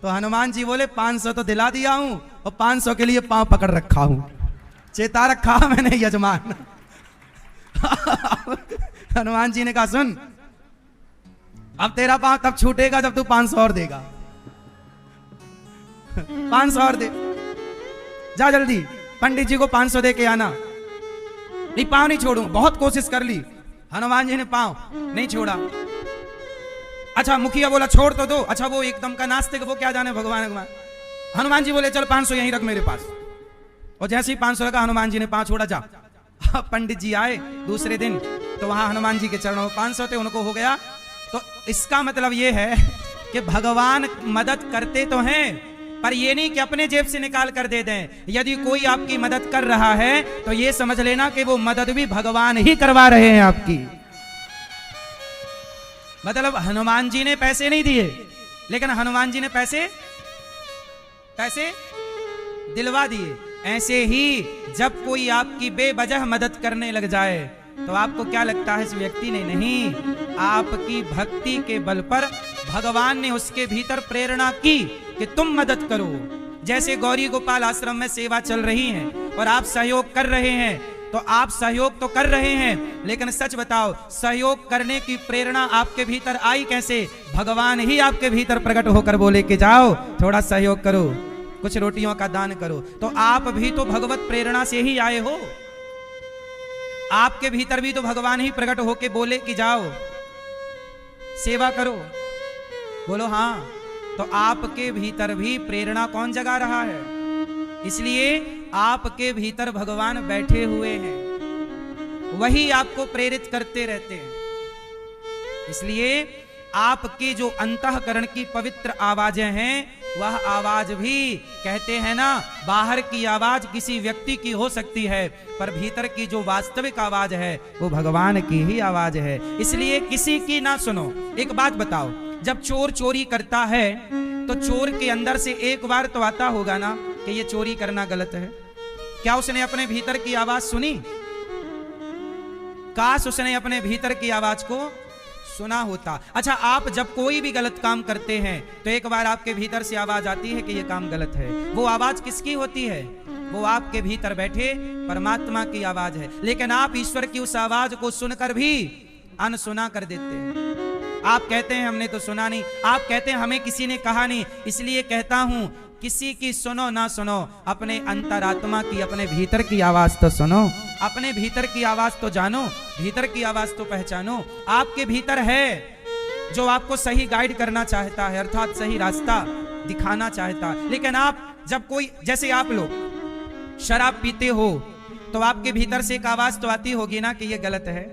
तो हनुमान जी बोले 500 तो दिला दिया हूं और 500 के लिए पांव पकड़ रखा हूं, चेता रखा मैंने यजमान। हनुमान जी ने कहा सुन, अब तेरा पांव तब छूटेगा जब तू 500 और देगा, 500 और दे, जा जल्दी पंडित जी को 500 दे के आना। नहीं पांव नहीं छोड़ूं, बहुत कोशिश कर ली, हनुमान जी ने पांव नहीं छोड़ा। अच्छा मुखिया बोला छोड़ तो दो, अच्छा वो एकदम का नास्तिक, वो क्या जाने भगवान भगवान। हनुमान जी बोले चल 500 यहीं रख मेरे पास, और जैसे ही 500 रखा हनुमान जी ने पांव छोड़ा, जा। पंडित जी आए दूसरे दिन तो वहां हनुमान जी के चरणों में 500 थे, उनको हो गया। तो इसका मतलब ये है कि भगवान मदद करते तो हैं, पर ये नहीं कि अपने जेब से निकाल कर दे दें। यदि कोई आपकी मदद कर रहा है तो ये समझ लेना कि वो मदद भी भगवान ही करवा रहे हैं आपकी। मतलब हनुमान जी ने पैसे नहीं दिए, लेकिन हनुमान जी ने पैसे दिलवा दिए। ऐसे ही जब कोई आपकी बेवजह मदद करने लग जाए तो आपको क्या लगता है इस व्यक्ति ने? नहीं, आपकी भक्ति के बल पर भगवान ने उसके भीतर प्रेरणा की कि तुम मदद करो। जैसे गौरी गोपाल आश्रम में सेवा चल रही है और आप सहयोग कर रहे हैं, तो आप सहयोग तो कर रहे हैं, लेकिन सच बताओ सहयोग करने की प्रेरणा आपके भीतर आई कैसे? भगवान ही आपके भीतर प्रकट होकर बोले कि जाओ थोड़ा सहयोग करो, कुछ रोटियों का दान करो। तो आप भी तो भगवत प्रेरणा से ही आए हो, आपके भीतर भी तो भगवान ही प्रकट होके बोले कि जाओ सेवा करो। बोलो हाँ, तो आपके भीतर भी प्रेरणा कौन जगा रहा है? इसलिए आपके भीतर भगवान बैठे हुए हैं, वही आपको प्रेरित करते रहते हैं। इसलिए आपके जो अंतःकरण की पवित्र आवाजें हैं, वह आवाज भी कहते हैं ना, बाहर की आवाज किसी व्यक्ति की हो सकती है, पर भीतर की जो वास्तविक आवाज है वो भगवान की ही आवाज है। इसलिए किसी की ना सुनो। एक बात बताओ, जब चोर चोरी करता है तो चोर के अंदर से एक बार तो आता होगा ना कि ये चोरी करना गलत है। क्या उसने अपने भीतर की आवाज सुनी? काश उसने अपने भीतर की आवाज को सुना होता। अच्छा, आप जब कोई भी गलत काम करते हैं तो एक बार आपके भीतर से आवाज आती है कि यह काम गलत है। वो आवाज किसकी होती है? वो आपके भीतर बैठे परमात्मा की आवाज है। लेकिन आप ईश्वर की उस आवाज को सुनकर भी अनसुना कर देते हैं। आप कहते हैं हमने तो सुना नहीं, आप कहते हैं हमें किसी ने कहा नहीं। इसलिए कहता हूं, किसी की सुनो ना सुनो, अपने अंतरात्मा की, अपने भीतर की आवाज तो सुनो, अपने भीतर की आवाज तो जानो, भीतर की आवाज तो पहचानो। आपके भीतर है जो आपको सही गाइड करना चाहता है, अर्थात सही रास्ता दिखाना चाहता है। लेकिन आप जब कोई, जैसे आप लोग शराब पीते हो तो आपके भीतर से एक आवाज तो आती होगी ना कि यह गलत है।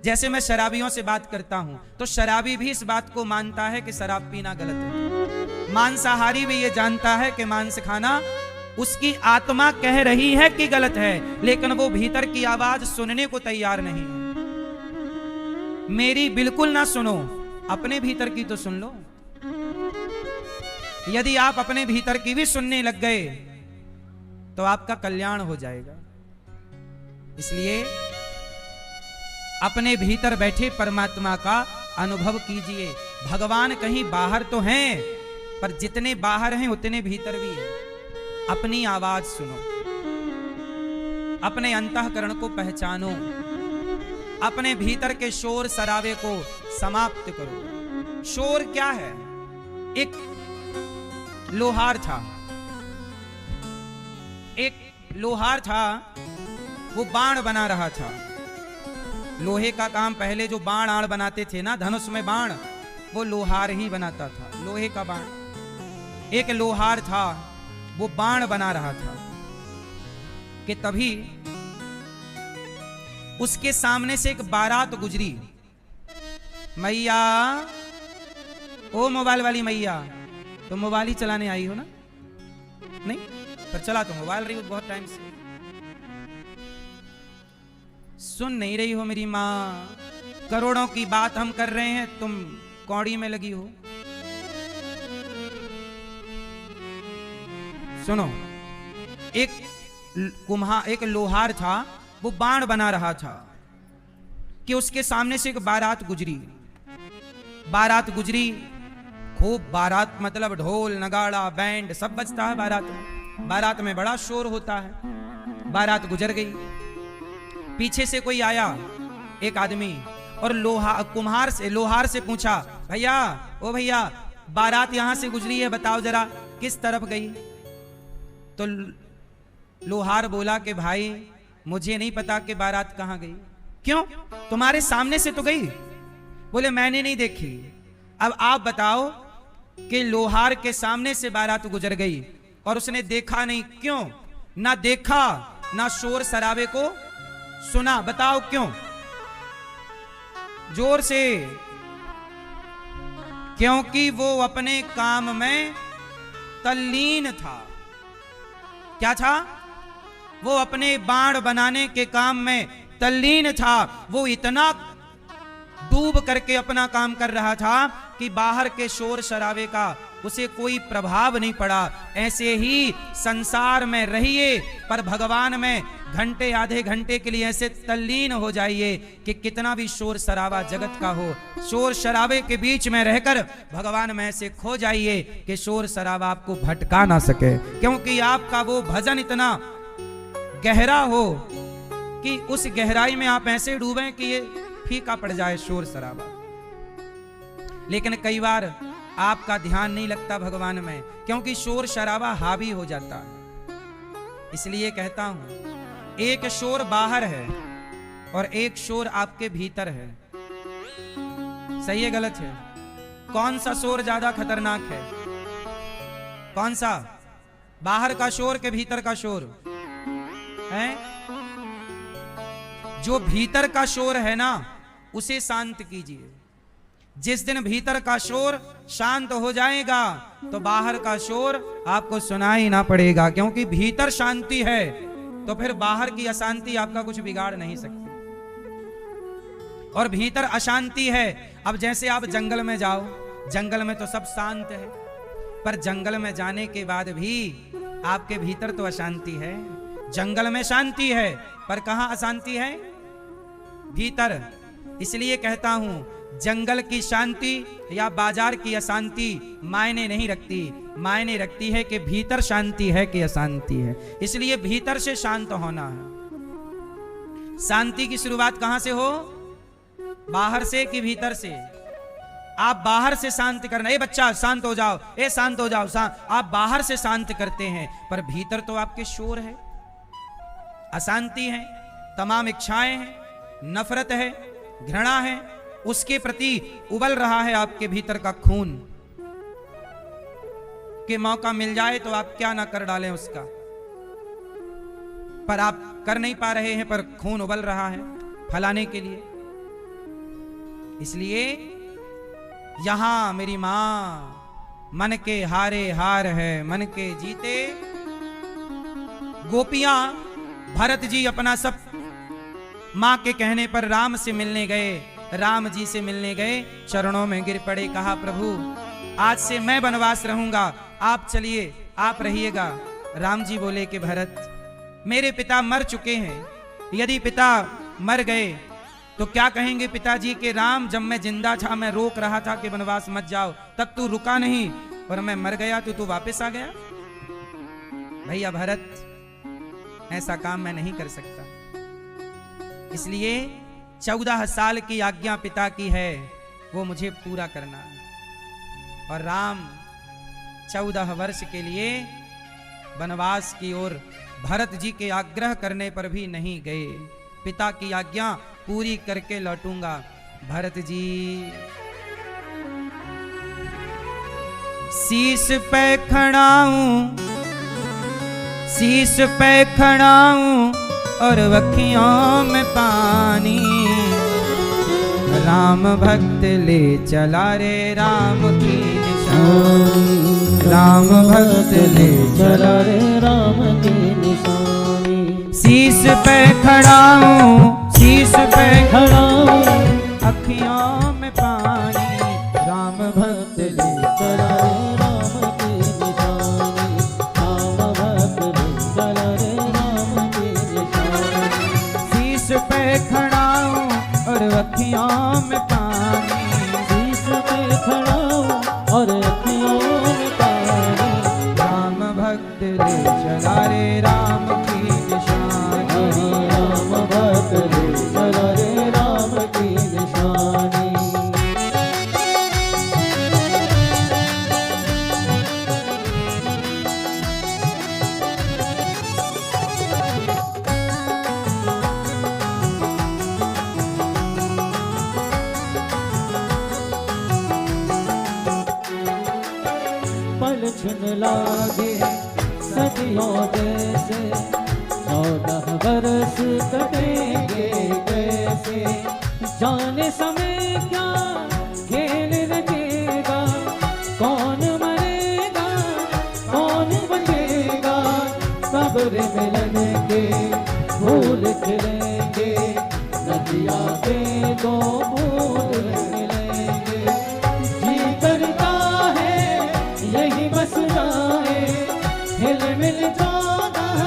जैसे मैं शराबियों से बात करता हूं तो शराबी भी इस बात को मानता है कि शराब पीना गलत है। मांसाहारी भी ये जानता है कि मांस खाना उसकी आत्मा कह रही है कि गलत है, लेकिन वो भीतर की आवाज सुनने को तैयार नहीं है। मेरी बिल्कुल ना सुनो, अपने भीतर की तो सुन लो। यदि आप अपने भीतर की भी सुनने लग गए तो आपका कल्याण हो जाएगा। इसलिए अपने भीतर बैठे परमात्मा का अनुभव कीजिए। भगवान कहीं बाहर तो हैं, पर जितने बाहर हैं उतने भीतर भी हैं। अपनी आवाज सुनो, अपने अंतःकरण को पहचानो, अपने भीतर के शोर शराबे को समाप्त करो। शोर क्या है? एक लोहार था, एक लोहार था, वो बाण बना रहा था। लोहे का काम, पहले जो बाण आड़ बनाते थे ना, धनुष में बाण, वो लोहार ही बनाता था, लोहे का बाण। एक लोहार था, वो बाण बना रहा था कि तभी उसके सामने से एक बारात गुजरी। मैया, ओ मोबाइल वाली मैया, तो मोबाइल ही चलाने आई हो ना? नहीं, पर चला तो मोबाइल रही हो बहुत टाइम से। सुन नहीं रही हो मेरी माँ? करोड़ों की बात हम कर रहे हैं, तुम कौड़ी में लगी हो। सुनो, एक लोहार था, वो बाण बना रहा था कि उसके सामने से एक बारात गुजरी। बारात गुजरी, खूब बारात, मतलब ढोल नगाड़ा बैंड सब बजता है बारात में। बारात में बड़ा शोर होता है। बारात गुजर गई, पीछे से कोई आया, एक आदमी, और लोहार से पूछा, भैया, ओ भैया, बारात यहां से गुजरी है, बताओ जरा किस तरफ गई? तो लोहार बोला कि भाई मुझे नहीं पता कि बारात कहां गई। क्यों? तुम्हारे सामने से तो गई। बोले मैंने नहीं देखी। अब आप बताओ कि लोहार के सामने से बारात गुजर गई और उसने देखा नहीं, क्यों? ना देखा, ना शोर शराबे को सुना, बताओ क्यों? जोर से। क्योंकि वो अपने काम में तल्लीन था। क्या था? वो अपने बाण बनाने के काम में तल्लीन था। वो इतना डूब करके अपना काम कर रहा था कि बाहर के शोर शराबे का उसे कोई प्रभाव नहीं पड़ा। ऐसे ही संसार में रहिए, पर भगवान में घंटे आधे घंटे के लिए ऐसे तल्लीन हो जाइए कि कितना भी शोर शराबा जगत का हो, शोर शराबे के बीच में रहकर भगवान में ऐसे खो जाइए कि शोर शराबा आपको भटका ना सके। क्योंकि आपका वो भजन इतना गहरा हो कि उस गहराई में आप ऐसे डूबे कि ये फीका पड़ जाए शोर शराबा। लेकिन कई बार आपका ध्यान नहीं लगता भगवान में, क्योंकि शोर शराबा हावी हो जाता है। इसलिए कहता हूं, एक शोर बाहर है और एक शोर आपके भीतर है। सही है गलत है? कौन सा शोर ज्यादा खतरनाक है? कौन सा? बाहर का शोर के भीतर का शोर है? जो भीतर का शोर है ना, उसे शांत कीजिए। जिस दिन भीतर का शोर शांत हो जाएगा तो बाहर का शोर आपको सुनाई ना पड़ेगा। क्योंकि भीतर शांति है तो फिर बाहर की अशांति आपका कुछ बिगाड़ नहीं सकती। और भीतर अशांति है। अब जैसे आप जंगल में जाओ, जंगल में तो सब शांत है, पर जंगल में जाने के बाद भी आपके भीतर तो अशांति है। जंगल में शांति है, पर कहां अशांति है? भीतर। इसलिए कहता हूं, जंगल की शांति या बाजार की अशांति मायने नहीं रखती, मायने रखती है कि भीतर शांति है कि अशांति है। इसलिए भीतर से शांत होना है। शांति की शुरुआत कहां से हो? बाहर से कि भीतर से? आप बाहर से शांत करना, ए बच्चा शांत हो जाओ, ए शांत हो जाओ, आप बाहर से शांत करते हैं, पर भीतर तो आपके शोर है, अशांति है, तमाम इच्छाएं हैं, नफरत है, घृणा है, उसके प्रति उबल रहा है आपके भीतर का खून कि मौका मिल जाए तो आप क्या ना कर डालें उसका, पर आप कर नहीं पा रहे हैं, पर खून उबल रहा है फलाने के लिए। इसलिए यहां मेरी मां मन के हारे हार है, मन के जीते गोपियां भरत जी अपना सब मां के कहने पर राम से मिलने गए, राम जी से मिलने गए, चरणों में गिर पड़े, कहा प्रभु आज से मैं वनवास रहूंगा, आप चलिए, आप रहिएगा। राम जी बोले कि भरत मेरे पिता मर चुके हैं, यदि पिता मर गए तो क्या कहेंगे पिताजी के राम जब मैं जिंदा था मैं रोक रहा था कि वनवास मत जाओ, तब तू रुका नहीं, और मैं मर गया तो तू वापस आ गया। भैया भरत ऐसा काम मैं नहीं कर सकता, इसलिए 14 साल की आज्ञा पिता की है, वो मुझे पूरा करना है। और राम 14 वर्ष के लिए वनवास की ओर भरत जी के आग्रह करने पर भी नहीं गए, पिता की आज्ञा पूरी करके लौटूंगा। भरत जी शीश पे खड़ाऊं, शीश पे खड़ाऊं और अखियों में पानी, राम भक्त ले चला रे राम की निशानी, राम भक्त ले चला रे राम की निशानी। शीश पे खड़ाऊं, शीश पे खड़ाऊं, अखियों में पानी, राम भक्त ले चला रे राम की निशानी, राम भक्त ले चला रे राम की निशानी। शीश पे खड़ाऊं और अखियों में पानी, शीश पे खड़ाऊं और अखियों में पानी, राम भक्त ले चला रे राम की निशानी, राम भक्त ले चला रे राम की निशानी। पल छिन लागे सदियों जैसे, 14 बरस कटेंगे कैसे, जाने समय क्या खेल रचेगा, कौन मरेगा कौन बचेगा, सब्र मिलन के फूल खिलेंगे, नदिया के दो फूल मिलेंगे, जी करता है यही बस जाए, हिल मिल 14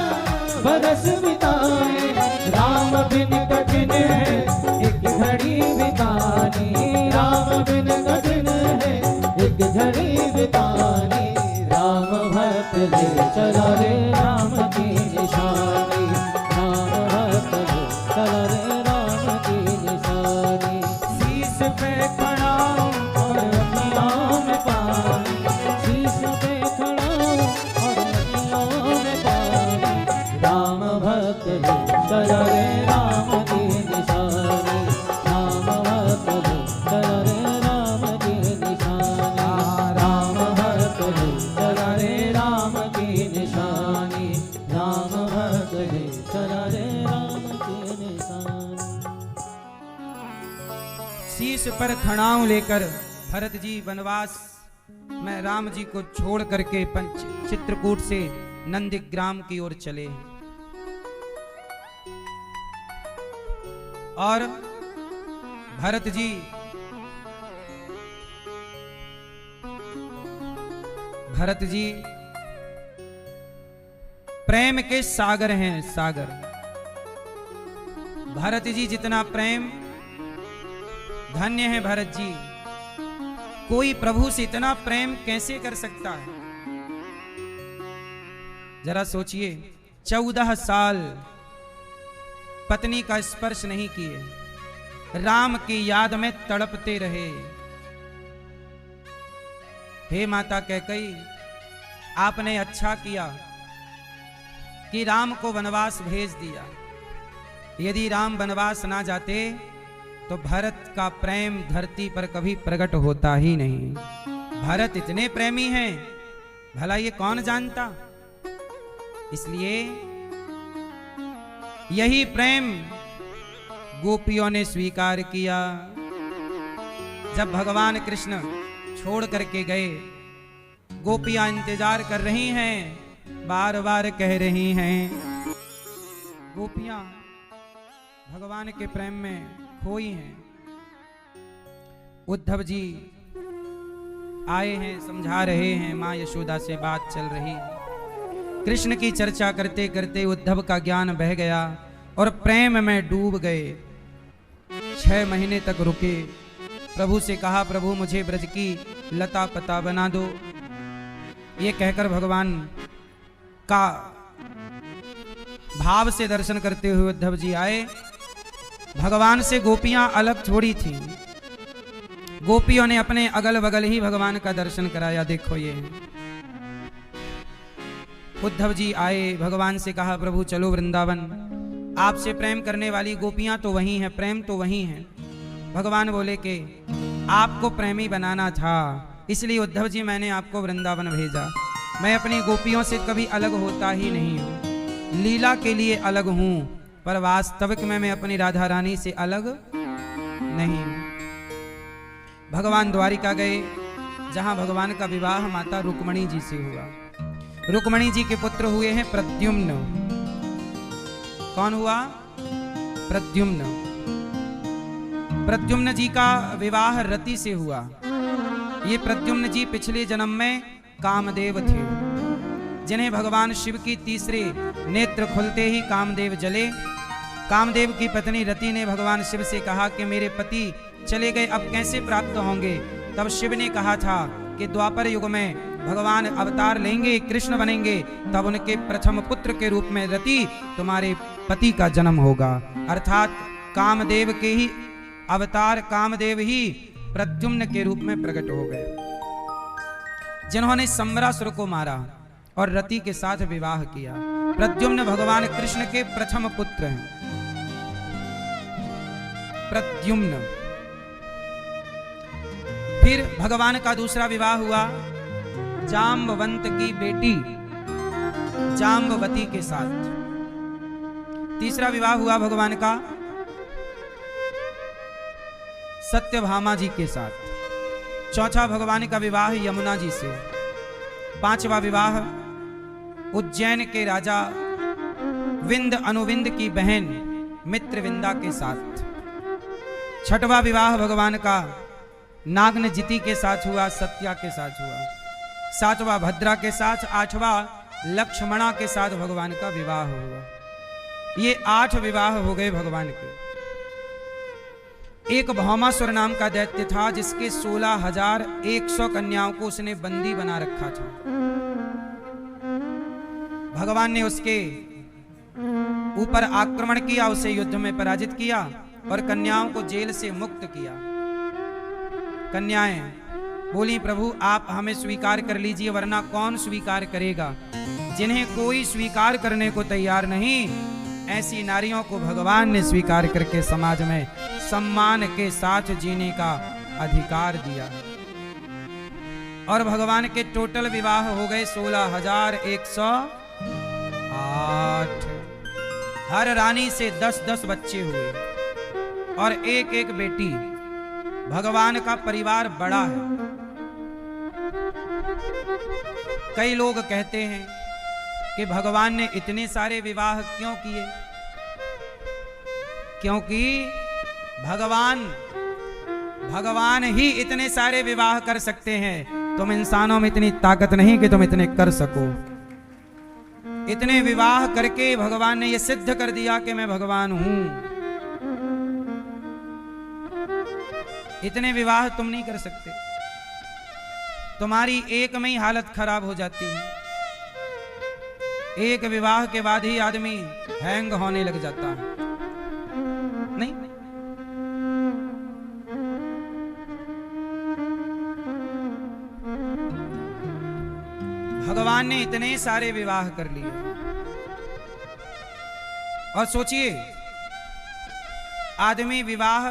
बरस बिताए, राम बिन कठिन है एक घड़ी बितानी, राम बिन कठिन है एक घड़ी बितानी, राम भक्त ले चला रे राम की निशानी, राम भक्त ले चला रे राम की निशानी। शीश पे खड़ाऊं और अखियों में पानी, शीश पे खड़ाऊं और अखियों में पानी, राम भक्त ले चला रे राम की निशानी, राम भक्त ले चला रे राम की निशानी, राम भक्त ले चला रे राम की निशानी, राम भक्त ले चला रे राम की निशानी। शीश पर खड़ाऊं लेकर भरत जी वनवास में राम जी को छोड़ करके चित्रकूट से नंदीग्राम की ओर चले, और भरत जी प्रेम के सागर हैं, सागर। भरत जी जितना प्रेम धन्य है भरत जी, कोई प्रभु से इतना प्रेम कैसे कर सकता है। जरा सोचिए, 14 साल पत्नी का स्पर्श नहीं किए, राम की याद में तड़पते रहे। हे माता कैकेयी, आपने अच्छा किया कि राम को वनवास भेज दिया। यदि राम वनवास ना जाते तो भरत का प्रेम धरती पर कभी प्रकट होता ही नहीं। भरत इतने प्रेमी हैं, भला ये कौन जानता। इसलिए यही प्रेम गोपियों ने स्वीकार किया। जब भगवान कृष्ण छोड़ करके गए, गोपियां इंतजार कर रही हैं, बार बार कह रही हैं। गोपियां भगवान के प्रेम में खोई हैं। उद्धव जी आए हैं, समझा रहे हैं, मां यशोदा से बात चल रही है। कृष्ण की चर्चा करते करते उद्धव का ज्ञान बह गया और प्रेम में डूब गए। 6 महीने तक रुके, प्रभु से कहा, प्रभु मुझे ब्रज की लता पता बना दो। ये कहकर भगवान का भाव से दर्शन करते हुए उद्धव जी आए। भगवान से गोपियां अलग थोड़ी थी, गोपियों ने अपने अगल बगल ही भगवान का दर्शन कराया। देखो ये उद्धव जी आए, भगवान से कहा, प्रभु चलो वृंदावन, आपसे प्रेम करने वाली गोपियां तो वही हैं, प्रेम तो वही है। भगवान बोले कि आपको प्रेमी बनाना था, इसलिए उद्धव जी मैंने आपको वृंदावन भेजा। मैं अपनी गोपियों से कभी अलग होता ही नहीं हूं, लीला के लिए अलग हूं, पर वास्तविक में मैं अपनी राधा रानी से अलग नहीं हूं। भगवान द्वारिका गए, जहां भगवान का विवाह माता रुक्मणी जी से हुआ। रुक्मणी जी के पुत्र हुए हैं प्रद्युम्न। कौन हुआ? प्रद्युम्न। प्रद्युम्न जी का विवाह रति से हुआ। ये प्रद्युम्न जी पिछले जन्म में कामदेव थे, जिन्हें भगवान शिव की तीसरे नेत्र खुलते ही कामदेव जले। कामदेव की पत्नी रति ने भगवान शिव से कहा कि मेरे पति चले गए, अब कैसे प्राप्त होंगे। तब शिव ने कहा था कि द्वापर युग में भगवान अवतार लेंगे, कृष्ण बनेंगे, तब उनके प्रथम पुत्र के रूप में रति तुम्हारे पति का जन्म होगा। अर्थात कामदेव के ही अवतार कामदेव ही प्रद्युम्न के रूप में प्रकट हो गए, जिन्होंने सम्रासुर को मारा और रति के साथ विवाह किया। प्रद्युम्न भगवान कृष्ण के प्रथम पुत्र हैं। प्रद्युम्न। फिर भगवान का दूसरा विवाह हुआ जाम्बवंत की बेटी जाम्बवती के साथ। तीसरा विवाह हुआ भगवान का सत्यभामा जी के साथ। चौथा भगवान का विवाह यमुना जी से। पांचवा विवाह उज्जैन के राजा विंद अनुविंद की बहन मित्रविंदा के साथ। छठवां विवाह भगवान का नागनजिति के साथ हुआ, सत्या के साथ हुआ। सातवां भद्रा के साथ, आठवां लक्ष्मणा के साथ भगवान का विवाह हुआ। ये 8 विवाह हो गए भगवान के। एक भौमासुर नाम का दैत्य था, जिसके 16,100 कन्याओं को उसने बंदी बना रखा था। भगवान ने उसके ऊपर आक्रमण किया, उसे युद्ध में पराजित किया और कन्याओं को जेल से मुक्त किया। कन्याएं बोली, प्रभु आप हमें स्वीकार कर लीजिए, वरना कौन स्वीकार करेगा। जिन्हें कोई स्वीकार करने को तैयार नहीं, ऐसी नारियों को भगवान ने स्वीकार करके समाज में सम्मान के साथ जीने का अधिकार दिया। और भगवान के टोटल विवाह हो गए 16,108। हर रानी से 10-10 बच्चे हुए और एक एक बेटी। भगवान का परिवार बड़ा है। कई लोग कहते हैं कि भगवान ने इतने सारे विवाह क्यों किए, क्योंकि भगवान ही इतने सारे विवाह कर सकते हैं। तुम इंसानों में इतनी ताकत नहीं कि तुम इतने कर सको। इतने विवाह करके भगवान ने यह सिद्ध कर दिया कि मैं भगवान हूं। इतने विवाह तुम नहीं कर सकते, तुम्हारी एक में ही हालत खराब हो जाती है। एक विवाह के बाद ही आदमी हैंग होने लग जाता है। नहीं, भगवान ने इतने सारे विवाह कर लिए। और सोचिए, आदमी विवाह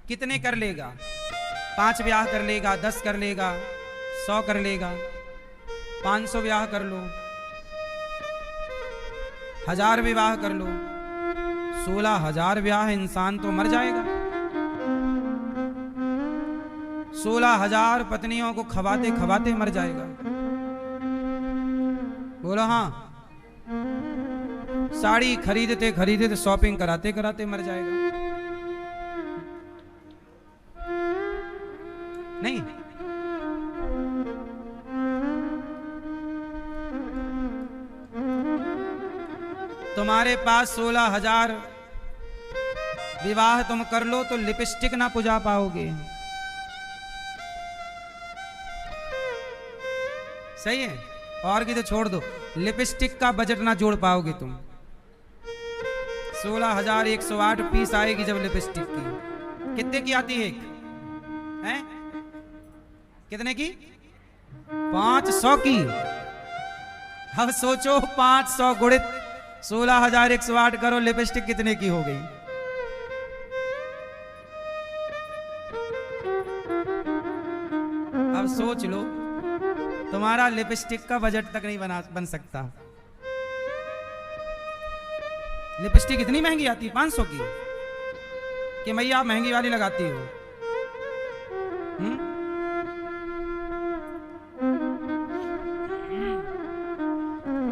कितने कर लेगा? 5 ब्याह कर लेगा, 10 कर लेगा, 100 कर लेगा, 500 ब्याह कर लो, 1000 विवाह कर लो, 16,000 ब्याह, इंसान तो मर जाएगा। 16,000 पत्नियों को खवाते खवाते मर जाएगा। बोलो हाँ। साड़ी खरीदते खरीदते, शॉपिंग कराते कराते मर जाएगा। नहीं, तुम्हारे पास 16,000 विवाह तुम कर लो तो लिपस्टिक ना पुजा पाओगे। सही है? और की तो छोड़ दो, लिपस्टिक का बजट ना जोड़ पाओगे तुम। 16,108 पीस आएगी जब लिपस्टिक की। कितने की आती है एक? हैं? कितने की? 500 की। अब सोचो, 500 गुणित 16,108 करो, लिपस्टिक कितने की हो गई? अब सोच लो, तुम्हारा लिपस्टिक का बजट तक नहीं बन सकता। लिपस्टिक इतनी महंगी आती है 500 की कि मैया आप महंगी वाली लगाती हो।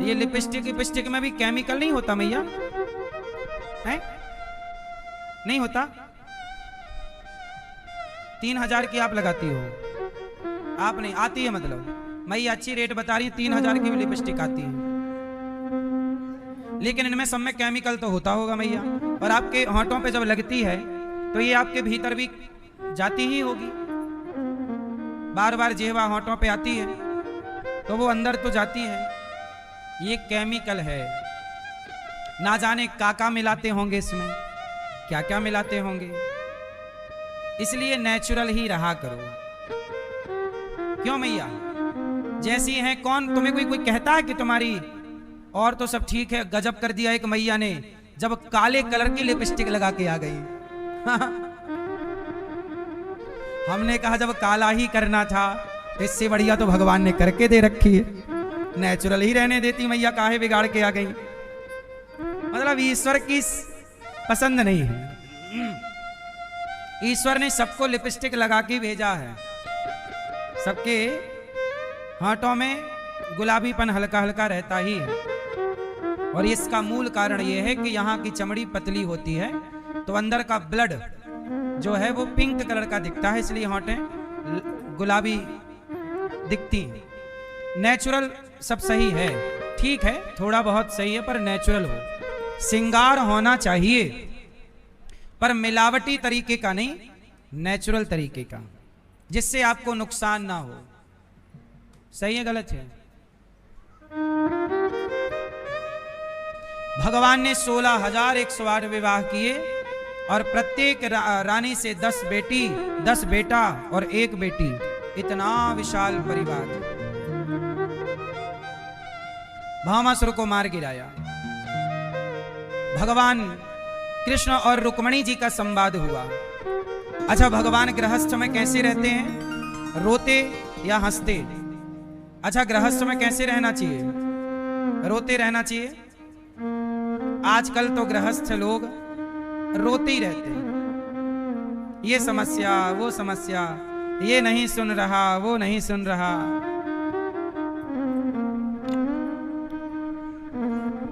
ये लिपस्टिक में भी केमिकल नहीं होता मैया? है? नहीं होता? 3,000 की आप लगाती हो। आप नहीं आती है मतलब? मैया अच्छी रेट बता रही है, 3,000 की भी लिपस्टिक आती है। लेकिन इनमें सब में केमिकल तो होता होगा मैया। और आपके होंठों पे जब लगती है तो ये आपके भीतर भी जाती ही होगी। बार बार जेवा होंठों पे आती है तो वो अंदर तो जाती है। ये केमिकल है। ना जाने काका मिलाते होंगे इसमें, क्या क्या मिलाते होंगे। इसलिए नेचुरल ही रहा करो। क्यों मैया? जैसी है कौन तुम्हें कोई कहता है कि तुम्हारी और तो सब ठीक है? गजब कर दिया एक मैया ने, जब काले कलर की लिपस्टिक लगा के आ गई। हमने कहा जब काला ही करना था तो इससे बढ़िया तो भगवान ने करके दे रखी है। नेचुरल ही रहने देती मैया, काहे बिगाड़ के आ गई? मतलब ईश्वर की पसंद नहीं है। ईश्वर ने सबको लिपस्टिक लगा के भेजा है। सबके हाथों में गुलाबीपन हल्का हल्का रहता ही है। और इसका मूल कारण यह है कि यहाँ की चमड़ी पतली होती है तो अंदर का ब्लड जो है वो पिंक कलर का दिखता है, इसलिए होंठें गुलाबी दिखती हैं। नेचुरल सब सही है, ठीक है, थोड़ा बहुत सही है, पर नेचुरल हो। श्रृंगार होना चाहिए पर मिलावटी तरीके का नहीं, नेचुरल तरीके का, जिससे आपको नुकसान ना हो। सही है गलत है? भगवान ने 16,108 विवाह किए और प्रत्येक रानी से 10 बेटी, 10 बेटा और 1 बेटी। इतना विशाल परिवार। भामासुर को मार गिराया। भगवान कृष्ण और रुक्मणी जी का संवाद हुआ। अच्छा, भगवान गृहस्थ में कैसे रहते हैं? रोते या हंसते? अच्छा, गृहस्थ में कैसे रहना चाहिए? रोते रहना चाहिए। आजकल तो गृहस्थ लोग रोते ही रहते हैं। ये समस्या, वो समस्या, ये नहीं सुन रहा, वो नहीं सुन रहा।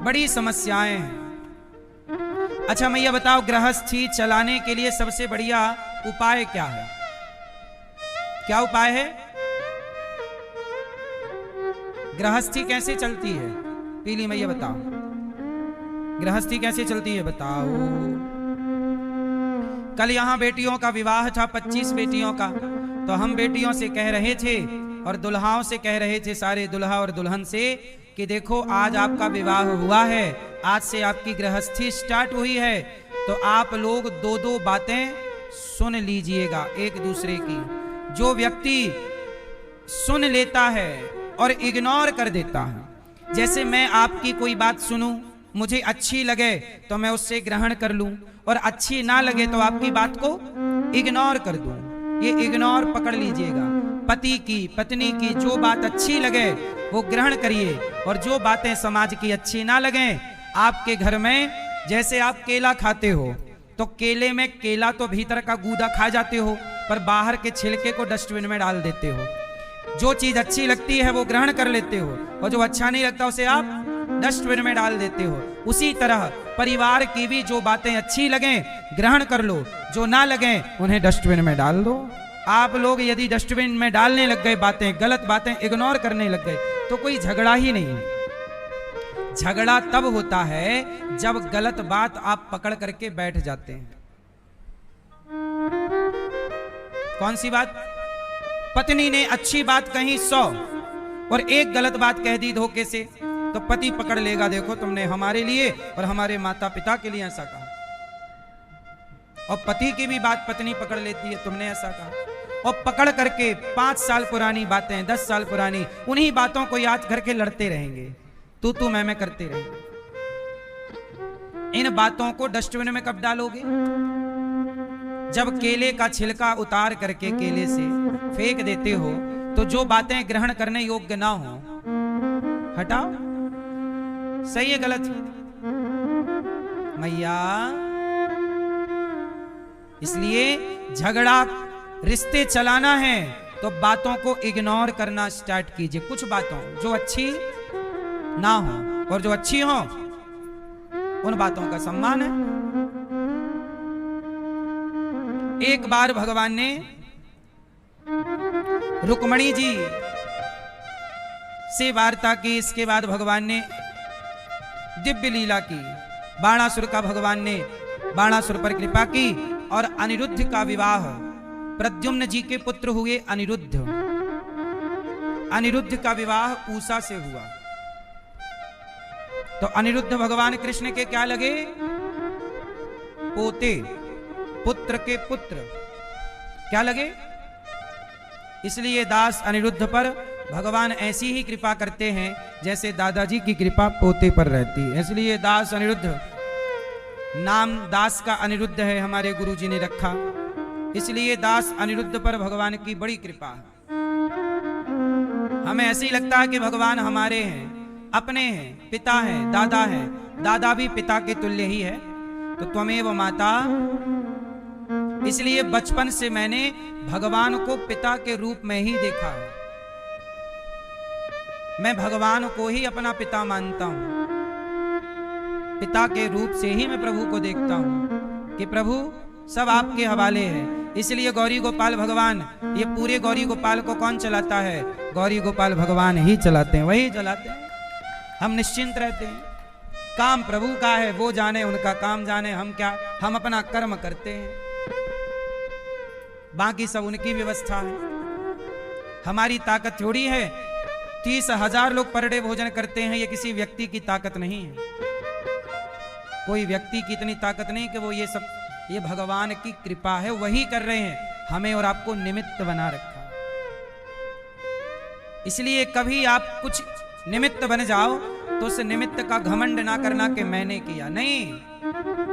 बड़ी समस्याएं हैं। अच्छा मैया बताओ, गृहस्थी चलाने के लिए सबसे बढ़िया उपाय क्या है? क्या उपाय है? गृहस्थी कैसे चलती है? पीली मैया बताओ, गृहस्थी कैसे चलती है बताओ। कल यहाँ बेटियों का विवाह था, 25 बेटियों का। तो हम बेटियों से कह रहे थे और दुल्हाओं से कह रहे थे, सारे दुल्हा और दुल्हन से, कि देखो आज आपका विवाह हुआ है, आज से आपकी गृहस्थी स्टार्ट हुई है, तो आप लोग दो दो बातें सुन लीजिएगा एक दूसरे की। जो व्यक्ति सुन लेता है और इग्नोर कर देता है, जैसे मैं आपकी कोई बात सुनूं, मुझे अच्छी लगे तो मैं उससे ग्रहण कर लूं, और अच्छी ना लगे तो आपकी बात को इग्नोर कर दूं। ये इग्नोर पकड़ लीजिएगा। पति की, पत्नी की जो बात अच्छी लगे वो ग्रहण करिए, और जो बातें समाज की अच्छी ना लगे, आपके घर में जैसे आप केला खाते हो तो केले में केला तो भीतर का गूदा खा जाते हो, पर बाहर के छिलके को डस्टबिन में डाल देते हो। जो चीज अच्छी लगती है वो ग्रहण कर लेते हो, और जो अच्छा नहीं लगता उसे आप डस्टबिन में डाल देते हो। उसी तरह परिवार की भी जो बातें अच्छी लगें ग्रहण कर लो, जो ना लगें उन्हें डस्टबिन में डाल दो। आप लोग यदि डस्टबिन में डालने लग गए बातें, गलत बातें इग्नोर करने लग गए, तो कोई झगड़ा ही नहीं है। झगड़ा तब होता है जब गलत बात आप पकड़ करके बैठ जाते हैं। कौन सी बात? पत्नी ने अच्छी बात कही 100 और एक गलत बात कह दी धोखे से, तो पति पकड़ लेगा, देखो तुमने हमारे लिए और हमारे माता पिता के लिए ऐसा कहा। और पति की भी बात पत्नी पकड़ लेती है, तुमने ऐसा कहा, और पकड़ करके 5 साल पुरानी बातें, 10 साल पुरानी उन्हीं बातों को याद करके लड़ते रहेंगे, तू मैं करते रहेंगे। इन बातों को डस्टबिन में कब डालोगे? जब केले का छिलका उतार करके केले से फेंक देते हो, तो जो बातें ग्रहण करने योग्य ना हो हटाओ। सही है गलत? मैया, इसलिए झगड़ा रिश्ते चलाना है तो बातों को इग्नोर करना स्टार्ट कीजिए। कुछ बातों जो अच्छी ना हो और जो अच्छी हो उन बातों का सम्मान है। एक बार भगवान ने रुक्मणी जी से वार्ता की, इसके बाद भगवान ने दिव्य लीला की। बाणासुर का भगवान ने बाणासुर पर कृपा की और अनिरुद्ध का विवाह प्रद्युम्न जी के पुत्र हुए अनिरुद्ध। अनिरुद्ध का विवाह ऊषा से हुआ। तो अनिरुद्ध भगवान कृष्ण के क्या लगे? पोते, पुत्र के पुत्र क्या लगे? इसलिए दास अनिरुद्ध पर भगवान ऐसी ही कृपा करते हैं जैसे दादाजी की कृपा पोते पर रहती है। इसलिए दास अनिरुद्ध, नाम दास का अनिरुद्ध है, हमारे गुरुजी ने रखा। इसलिए दास अनिरुद्ध पर भगवान की बड़ी कृपा है। हमें ऐसे ही लगता है कि भगवान हमारे हैं, अपने हैं, पिता हैं, दादा हैं। दादा भी पिता के तुल्य ही है। तो त्वमेव माता, इसलिए बचपन से मैंने भगवान को पिता के रूप में ही देखा है। मैं भगवान को ही अपना पिता मानता हूं। पिता के रूप से ही मैं प्रभु को देखता हूं कि प्रभु सब आपके हवाले है। इसलिए गौरी गोपाल भगवान, ये पूरे गौरी गोपाल को कौन चलाता है? गौरी गोपाल भगवान ही चलाते हैं, वही चलाते हैं। हम निश्चिंत रहते हैं। काम प्रभु का है, वो जाने, उनका काम जाने, हम क्या, हम अपना कर्म करते हैं, बाकी सब उनकी व्यवस्था है। हमारी ताकत थोड़ी है। 30,000 लोग पर डे भोजन करते हैं, ये किसी व्यक्ति की ताकत नहीं है। कोई व्यक्ति की इतनी ताकत नहीं कि वो ये सब, ये भगवान की कृपा है, वही कर रहे हैं। हमें और आपको निमित्त बना रखा। इसलिए कभी आप कुछ निमित्त बन जाओ तो उस निमित्त का घमंड ना करना कि मैंने किया। नहीं,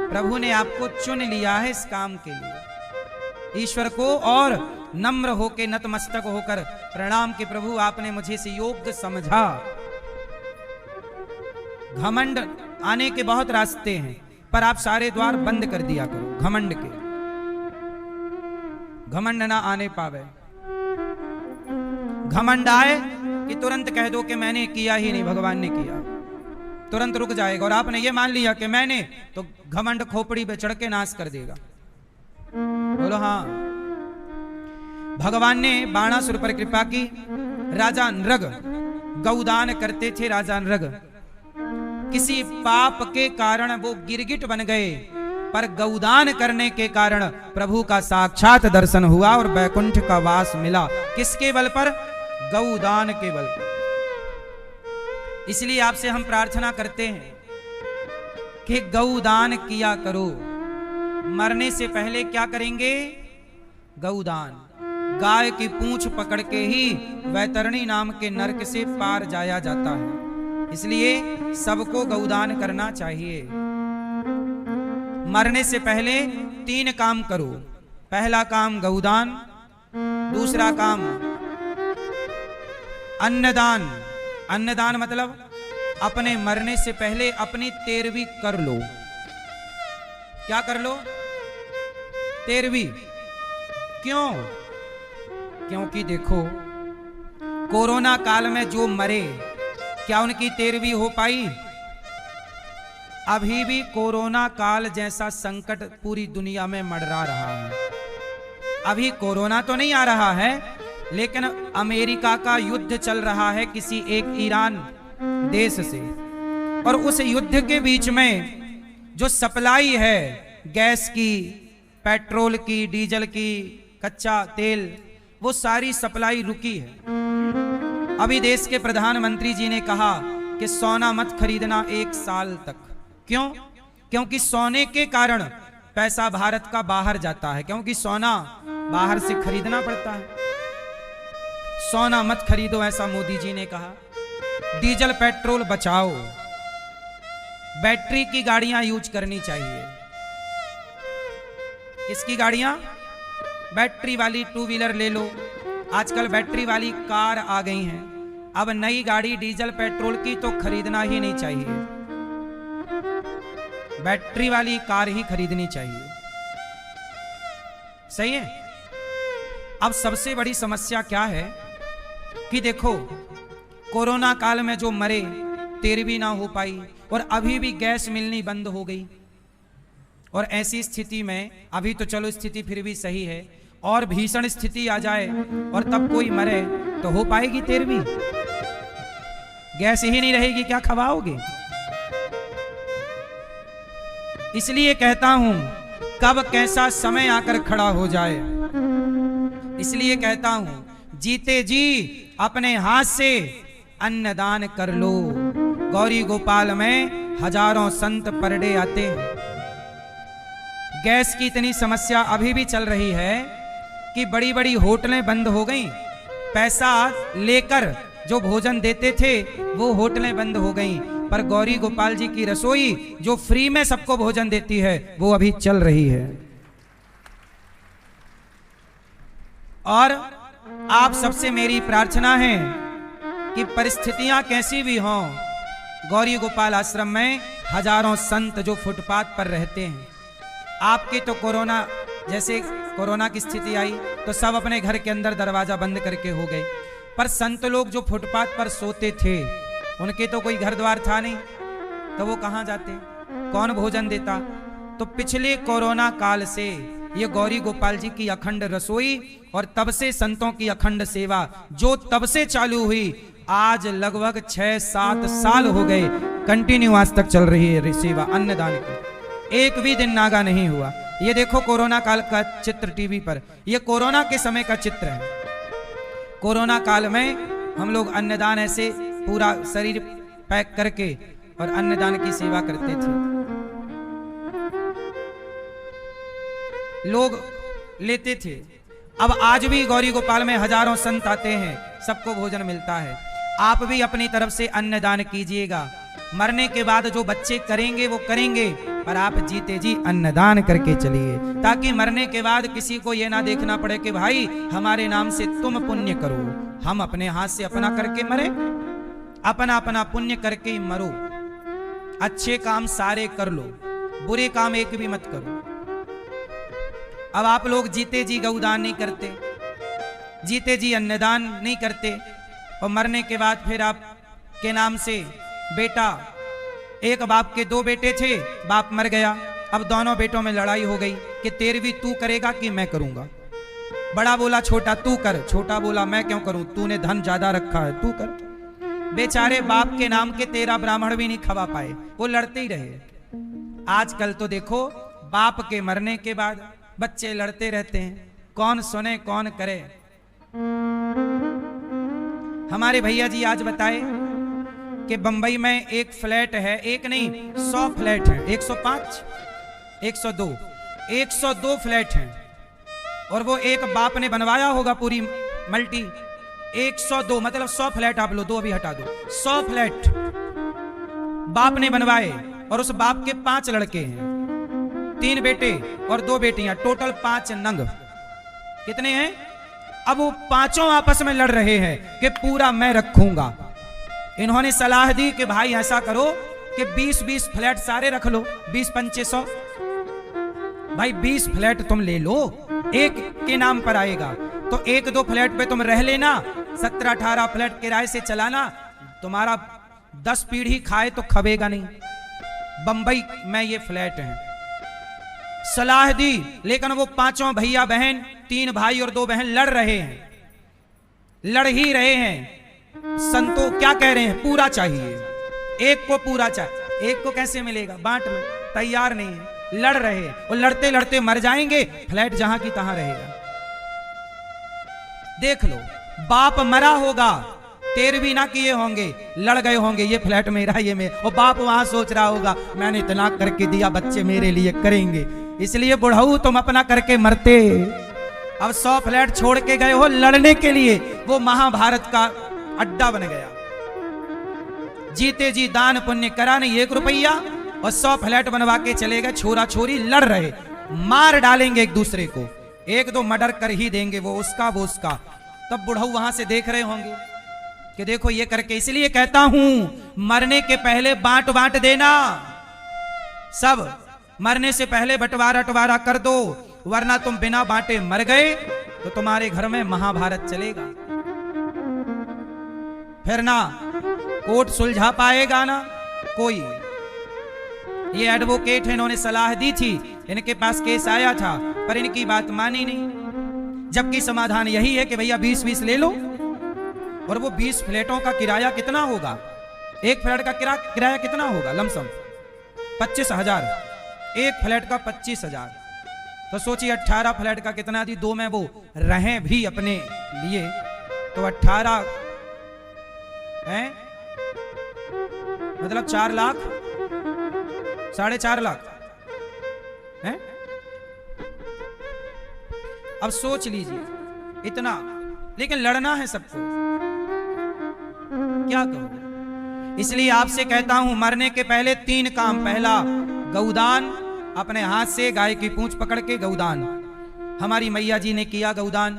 प्रभु ने आपको चुन लिया है इस काम के लिए। ईश्वर को और नम्र होके, नतमस्तक होकर प्रणाम कि प्रभु आपने मुझे से योग्य समझा। घमंड आने के बहुत रास्ते हैं, पर आप सारे द्वार बंद कर दिया करो घमंड के। घमंड ना आने पावे। घमंड आए कि तुरंत कह दो कि मैंने किया ही नहीं, भगवान ने किया, तुरंत रुक जाएगा। और आपने ये मान लिया कि मैंने, तो घमंड खोपड़ी पे चढ़ के नाश कर देगा। बोलो हाँ। भगवान ने बाणासुर पर कृपा की। राजा नृग गौदान करते थे। राजा नृग किसी पाप के कारण वो गिरगिट बन गए पर गौदान करने के कारण प्रभु का साक्षात दर्शन हुआ और वैकुंठ का वास मिला। किसके बल पर? गौदान के बल पर। इसलिए आपसे हम प्रार्थना करते हैं कि गौदान किया करो। मरने से पहले क्या करेंगे? गौदान। गाय की पूंछ पकड़ के ही वैतरणी नाम के नरक से पार जाया जाता है। इसलिए सबको गौदान करना चाहिए। मरने से पहले 3 काम करो। पहला काम गौदान, दूसरा काम अन्नदान। अन्नदान मतलब अपने मरने से पहले अपनी 13वीं कर लो। क्या कर लो? 13वीं। क्यों? क्योंकि देखो कोरोना काल में जो मरे, क्या उनकी 13वीं हो पाई? अभी भी कोरोना काल जैसा संकट पूरी दुनिया में मंडरा रहा है। अभी कोरोना तो नहीं आ रहा है, लेकिन अमेरिका का युद्ध चल रहा है किसी एक ईरान देश से, और उस युद्ध के बीच में जो सप्लाई है गैस की, पेट्रोल की, डीजल की, कच्चा तेल, वो सारी सप्लाई रुकी है। अभी देश के प्रधानमंत्री जी ने कहा कि सोना मत खरीदना 1 साल तक। क्यों? क्योंकि सोने के कारण पैसा भारत का बाहर जाता है, क्योंकि सोना बाहर से खरीदना पड़ता है। सोना मत खरीदो, ऐसा मोदी जी ने कहा। डीजल पेट्रोल बचाओ, बैटरी की गाड़ियां यूज करनी चाहिए। किसकी गाड़ियां? बैटरी वाली 2 व्हीलर ले लो। आजकल बैटरी वाली कार आ गई हैं। अब नई गाड़ी डीजल पेट्रोल की तो खरीदना ही नहीं चाहिए, बैटरी वाली कार ही खरीदनी चाहिए। सही है। अब सबसे बड़ी समस्या क्या है कि देखो कोरोना काल में जो मरे 13वीं ना हो पाई, और अभी भी गैस मिलनी बंद हो गई। और ऐसी स्थिति में अभी तो चलो स्थिति फिर भी सही है, और भीषण स्थिति आ जाए और तब कोई मरे तो हो पाएगी 13वीं? गैस ही नहीं रहेगी, क्या खवाओगे? इसलिए कहता हूं कब कैसा समय आकर खड़ा हो जाए। इसलिए कहता हूं जीते जी अपने हाथ से अन्नदान कर लो। गौरी गोपाल में हजारों संत पर डे आते हैं। गैस की इतनी समस्या अभी भी चल रही है कि बड़ी बड़ी होटलें बंद हो गईं। पैसा लेकर जो भोजन देते थे वो होटलें बंद हो गईं, पर गौरी गोपाल जी की रसोई जो फ्री में सबको भोजन देती है वो अभी चल रही है। और आप सबसे मेरी प्रार्थना है कि परिस्थितियां कैसी भी हों, गौरी गोपाल आश्रम में हजारों संत जो फुटपाथ पर रहते हैं। आपकी तो कोरोना, जैसे कोरोना की स्थिति आई तो सब अपने घर के अंदर दरवाजा बंद करके हो गए, पर संत लोग जो फुटपाथ पर सोते थे उनके तो कोई घर द्वार था नहीं, तो वो कहां जाते? कौन भोजन देता? तो पिछले कोरोना काल से ये गौरी गोपाल जी की अखंड रसोई और तब से संतों की अखंड सेवा जो तब से चालू हुई, आज लगभग 6-7 साल हो गए, कंटिन्यू आज तक चल रही है सेवा अन्नदान की। एक भी दिन नागा नहीं हुआ। ये देखो कोरोना काल का चित्र टीवी पर, ये कोरोना के समय का चित्र है। कोरोना काल में हम लोग अन्नदान ऐसे पूरा शरीर पैक करके और अन्नदान की सेवा करते थे। लोग लेते थे। अब आज भी गौरी गोपाल में हजारों संत आते हैं, सबको भोजन मिलता है। आप भी अपनी तरफ से अन्नदान कीजिएगा। मरने के बाद जो बच्चे करेंगे वो करेंगे, पर आप जीते जी अन्नदान करके चलिए, ताकि मरने के बाद किसी को ये ना देखना पड़े कि भाई हमारे नाम से तुम पुण्य करो। हम अपने हाथ से अपना करके मरे, अपना अपना पुण्य करके ही मरो। अच्छे काम सारे कर लो, बुरे काम एक भी मत करो। अब आप लोग जीते जी गौदान नहीं करते, जीते जी अन्नदान नहीं करते, और मरने के बाद फिर आप के नाम से बेटा, एक बाप के 2 बेटे थे, बाप मर गया, अब दोनों बेटों में लड़ाई हो गई कि 13वीं तू करेगा कि मैं करूंगा। बड़ा बोला छोटा तू कर, छोटा बोला मैं क्यों करूं, तूने धन ज्यादा रखा है तू कर। बेचारे बाप के नाम के 13 ब्राह्मण भी नहीं खवा पाए, वो लड़ते ही रहे। आजकल तो देखो बाप के मरने के बाद बच्चे लड़ते रहते हैं, कौन सुने कौन करे। हमारे भैया जी आज बताए कि बंबई में एक फ्लैट है, एक नहीं 100 फ्लैट है, 105 102 102 फ्लैट हैं, और वो एक बाप ने बनवाया होगा पूरी मल्टी। 102 मतलब 100 फ्लैट आप लो, 2 अभी हटा दो, 100 फ्लैट बाप ने बनवाए, और उस बाप के 5 लड़के हैं, 3 बेटे और 2 बेटियां, टोटल 5 नंग। कितने हैं? अब वो पांचों आपस में लड़ रहे हैं कि पूरा मैं रखूंगा। इन्होंने सलाह दी कि भाई ऐसा करो कि 20-20 फ्लैट सारे रख लो, 20-2500 भाई 20 फ्लैट तुम ले लो, एक के नाम पर आएगा, तो 1-2 फ्लैट पे तुम रह लेना, 17-18 फ्लैट किराए से चलाना, तुम्हारा 10 पीढ़ी खाए तो खबेगा नहीं। बंबई में ये फ्लैट हैं। सलाह दी, लेकिन वो पांचों भैया बहन, 3 भाई और 2 बहन लड़ रहे हैं, लड़ ही रहे हैं। संतो क्या कह रहे हैं? पूरा चाहिए, एक को पूरा चाहिए। एक को कैसे मिलेगा? बांट लो, तैयार नहीं है, लड़ रहे हैं, और लड़ते लड़ते मर जाएंगे, फ्लैट जहां की तहां रहेगा। देख लो, बाप मरा होगा, 13 ना किए होंगे, लड़ गए होंगे, ये फ्लैट मेरा, ये मेरा, और बाप वहां सोच रहा होगा मैंने इतना करके दिया, बच्चे मेरे लिए करेंगे, इसलिए बुढ़ऊ तुम अपना करके मरते। अब 100 फ्लैट छोड़ के गए हो लड़ने के लिए, वो महाभारत का अड्डा बन गया। जीते जी दान पुण्य करा नहीं 1 रुपया, और 100 फ्लैट बनवा के चले गए। छोरा छोरी लड़ रहे, मार डालेंगे एक दूसरे को, 1-2 मर्डर कर ही देंगे, वो उसका वो उसका। तब बुढ़ऊ वहां से देख रहे होंगे कि देखो ये करके। इसलिए कहता हूं मरने के पहले बांट बांट देना, सब मरने से पहले बंटवारा कर दो, वरना तुम बिना बांटे मर गए तो तुम्हारे घर में महाभारत चलेगा, फिर ना कोर्ट सुलझा पाएगा ना कोई। ये एडवोकेट है, इन्होंने सलाह दी थी, इनके पास केस आया था, पर इनकी बात मानी नहीं। जबकि समाधान यही है कि भैया 20-20 ले लो, और वो 20 फ्लैटों का किराया कितना होगा? एक फ्लैट का किराया कितना होगा? लमसम 25,000, एक फ्लैट का 25,000। तो सोचिए 18 फ्लैट का कितना दी, 2 में वो रहें भी अपने लिए, तो 18 हैं, मतलब 4 लाख, 4.5 लाख हैं। अब सोच लीजिए इतना, लेकिन लड़ना है सबको, क्या करो। इसलिए आपसे कहता हूं मरने के पहले 3 काम। पहला गौदान, अपने हाथ से गाय की पूंछ पकड़ के गौदान। हमारी मैया जी ने किया गौदान,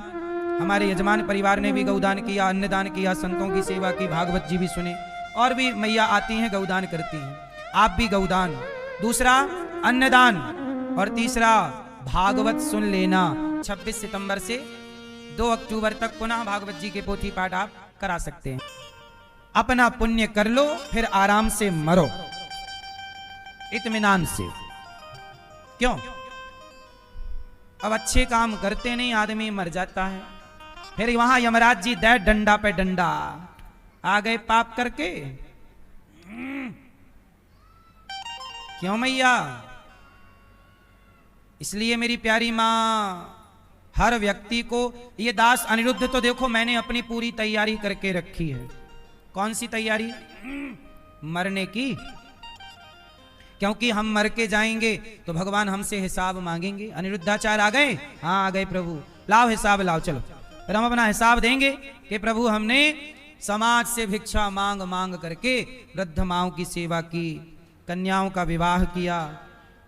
हमारे यजमान परिवार ने भी गौदान किया, अन्नदान किया, संतों की सेवा की, भागवत जी भी सुने, और भी मैया आती हैं गौदान करती हैं, आप भी गौदान। दूसरा अन्नदान, और तीसरा भागवत सुन लेना। 26 सितंबर से 2 अक्टूबर तक पुनः भागवत जी के पोथी पाठ आप करा सकते हैं। अपना पुण्य कर लो, फिर आराम से मरो, इत्मीनान से। क्यों? अब अच्छे काम करते नहीं आदमी मर जाता है, फिर वहां यमराज जी दे डंडा पे डंडा, आ गए पाप करके। क्यों मैया? इसलिए मेरी प्यारी मां, हर व्यक्ति को ये दास अनिरुद्ध तो देखो मैंने अपनी पूरी तैयारी करके रखी है। कौन सी तैयारी? मरने की। क्योंकि हम मर के जाएंगे तो भगवान हमसे हिसाब मांगेंगे। अनिरुद्धाचार्य आ गए? हाँ आ गए प्रभु, लाओ हिसाब लाओ, चलो। फिर हम अपना हिसाब देंगे कि प्रभु हमने समाज से भिक्षा मांग मांग करके वृद्ध माओं की सेवा की, कन्याओं का विवाह किया,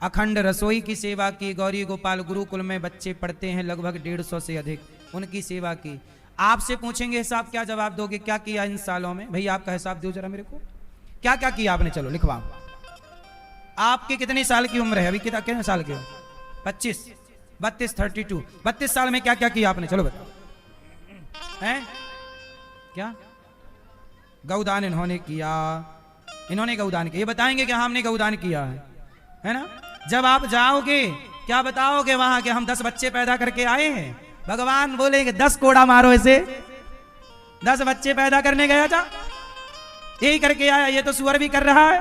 अखंड रसोई की सेवा की, गौरी गोपाल गुरुकुल में बच्चे पढ़ते हैं लगभग 150 से अधिक, उनकी सेवा की। आपसे पूछेंगे हिसाब, क्या जवाब दोगे? क्या किया इन सालों में? भैया आपका हिसाब दो जरा मेरे को, क्या क्या किया आपने? चलो लिखवाओ। आपके कितने साल की उम्र है अभी? कितने साल के हो? 25, 32, 32। 32 साल में क्या क्या किया आपने? चलो बताओ। हैं क्या? गौदान इन्होंने किया, इन्होंने गौदान किया। ये बताएंगे कि हमने गौदान किया है ना? जब आप जाओगे क्या बताओगे वहां कि हम 10 बच्चे पैदा करके आए हैं? भगवान बोलेंगे 10 कोड़ा मारो इसे, 10 बच्चे पैदा करने गया था, यही करके आया, ये तो सुअर भी कर रहा है।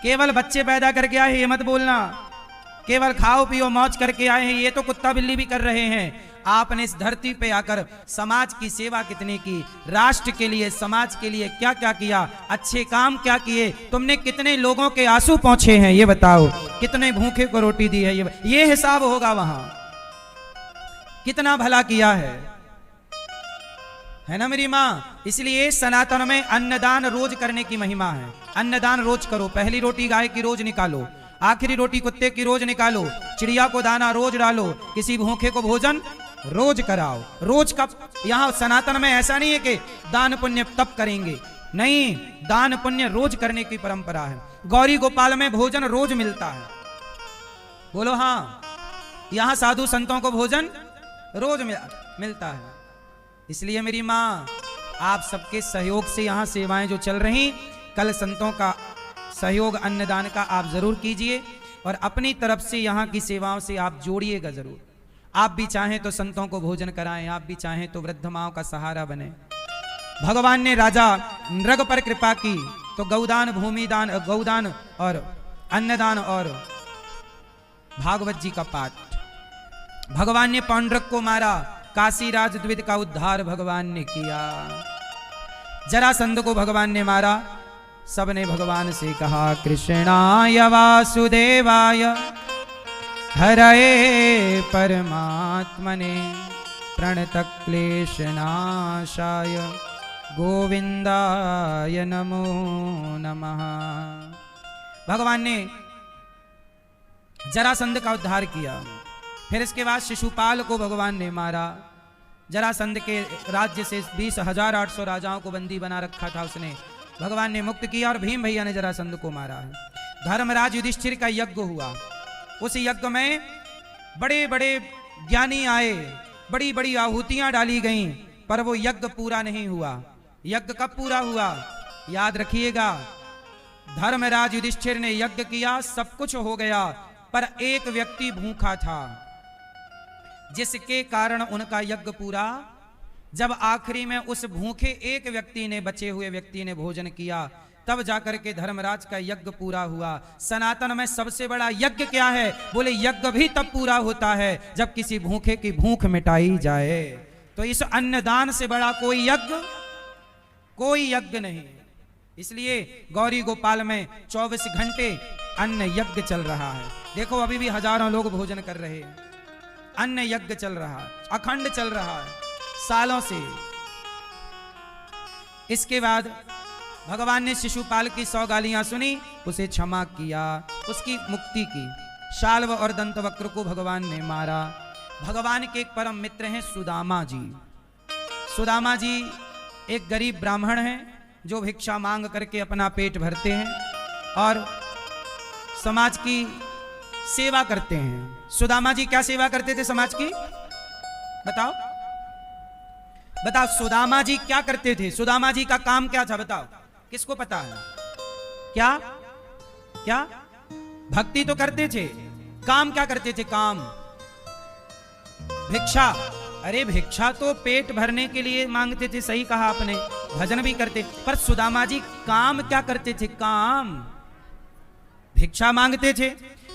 केवल बच्चे पैदा करके आए ये मत बोलना, केवल खाओ पियो मौज करके आए हैं ये तो कुत्ता बिल्ली भी कर रहे हैं। आपने इस धरती पे आकर समाज की सेवा कितनी की, राष्ट्र के लिए समाज के लिए क्या क्या किया, अच्छे काम क्या किए, तुमने कितने लोगों के आंसू पहुंचे हैं ये बताओ, कितने भूखे को रोटी दी है ये हिसाब होगा वहां, कितना भला किया है ना मेरी माँ। इसलिए सनातन में अन्नदान रोज करने की महिमा है। अन्नदान रोज करो, पहली रोटी गाय की रोज निकालो, आखिरी रोटी कुत्ते की रोज निकालो, चिड़िया को दाना रोज डालो, किसी भूखे को भोजन रोज कराओ। रोज का यहाँ सनातन में ऐसा नहीं है कि दान पुण्य तब करेंगे, नहीं, दान पुण्य रोज करने की परंपरा है। गौरी गोपाल में भोजन रोज मिलता है, बोलो हाँ। यहाँ साधु संतों को भोजन रोज मिलता है। इसलिए मेरी माँ आप सबके सहयोग से यहाँ सेवाएं जो चल रही, कल संतों का सहयोग अन्नदान का आप जरूर कीजिए और अपनी तरफ से यहाँ की सेवाओं से आप जोड़िएगा जरूर। आप भी चाहें तो संतों को भोजन कराएं, आप भी चाहें तो वृद्ध माओं का सहारा बने। भगवान ने राजा नृग पर कृपा की तो गौदान, भूमिदान, गौदान और अन्नदान और भागवत जी का पाठ। भगवान ने पौंड्रक को मारा, काशी राज द्विज का उद्धार भगवान ने किया। जरासंध को भगवान ने मारा, सबने भगवान से कहा कृष्णाय वासुदेवाय हरये परमात्मने प्रणतक्लेशनाशाय गोविंदाय नमो नमः। भगवान ने जरासंध का उद्धार किया। फिर इसके बाद शिशुपाल को भगवान ने मारा। जरासंध के राज्य से 20,800 राजाओं को बंदी बना रखा था उसने, भगवान ने मुक्त किया और भीम भैया ने जरासंध को मारा है। धर्मराज युधिष्ठिर का यज्ञ हुआ, उस यज्ञ में बड़े बड़े ज्ञानी आए, बड़ी बड़ी आहुतियां डाली गईं, पर वो यज्ञ पूरा नहीं हुआ। यज्ञ कब पूरा हुआ याद रखिएगा, धर्मराज युधिष्ठिर ने यज्ञ किया, सब कुछ हो गया, पर एक व्यक्ति भूखा था जिसके कारण उनका यज्ञ पूरा। जब आखिरी में उस भूखे एक व्यक्ति ने, बचे हुए व्यक्ति ने भोजन किया, तब जाकर के धर्मराज का यज्ञ पूरा हुआ। सनातन में सबसे बड़ा यज्ञ क्या है? बोले यज्ञ भी तब पूरा होता है जब किसी भूखे की भूख मिटाई जाए। तो इस अन्नदान से बड़ा कोई यज्ञ नहीं। इसलिए गौरी गोपाल में 24 घंटे अन्न यज्ञ चल रहा है। देखो अभी भी हजारों लोग भोजन कर रहे हैं, अन्न यज्ञ चल रहा है, अखंड चल रहा है सालों से। इसके बाद भगवान ने शिशुपाल की 100 गालियां सुनी, उसे क्षमा किया, उसकी मुक्ति की। शाल्व और दंतवक्र को भगवान ने मारा। भगवान के एक परम मित्र हैं सुदामा जी। सुदामा जी एक गरीब ब्राह्मण हैं जो भिक्षा मांग करके अपना पेट भरते हैं और समाज की सेवा करते हैं। सुदामा जी क्या सेवा करते थे समाज की? बताओ बताओ, सुदामा जी क्या करते थे? सुदामा जी का काम क्या था बताओ, किसको पता है? क्या क्या भक्ति तो करते थे, काम क्या करते थे? काम भिक्षा। अरे भिक्षा तो पेट भरने के लिए मांगते थे, सही कहा आपने, भजन भी करते, पर सुदामा जी काम क्या करते थे? काम। भिक्षा मांगते थे,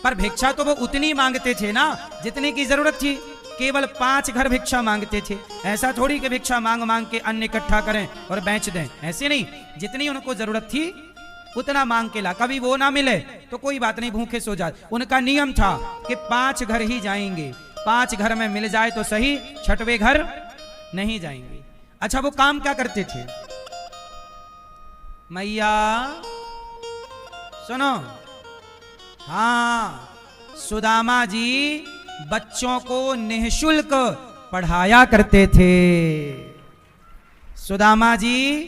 पर भिक्षा तो वो उतनी मांगते थे ना जितने की जरूरत थी। केवल 5 घर भिक्षा मांगते थे। ऐसा थोड़ी कि भिक्षा मांग मांग के अन्न इकट्ठा करें और बेच दें, ऐसे नहीं। जितनी उनको जरूरत थी उतना मांग के ला। कभी वो ना मिले तो कोई बात नहीं, भूखे सो जाए। उनका नियम था कि 5 घर ही जाएंगे, 5 घर में मिल जाए तो सही, 6वें घर नहीं जाएंगे। अच्छा वो काम क्या करते थे? मैया सुनो, हाँ, सुदामा जी बच्चों को निःशुल्क पढ़ाया करते थे। सुदामा जी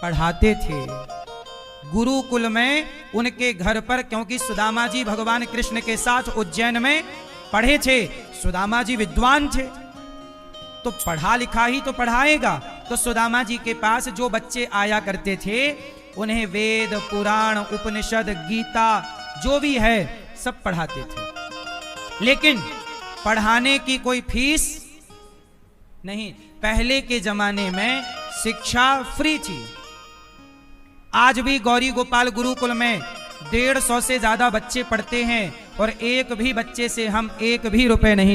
पढ़ाते थे गुरुकुल में उनके घर पर, क्योंकि सुदामा जी भगवान कृष्ण के साथ उज्जैन में पढ़े थे। सुदामा जी विद्वान थे तो पढ़ा लिखा ही तो पढ़ाएगा। तो सुदामा जी के पास जो बच्चे आया करते थे उन्हें वेद, पुराण, उपनिषद, गीता जो भी है सब पढ़ाते थे, लेकिन पढ़ाने की कोई फीस नहीं। पहले के जमाने में शिक्षा फ्री थी। आज भी गौरी गोपाल गुरुकुल में 150 से ज्यादा बच्चे पढ़ते हैं और एक भी बच्चे से हम 1 भी रुपए नहीं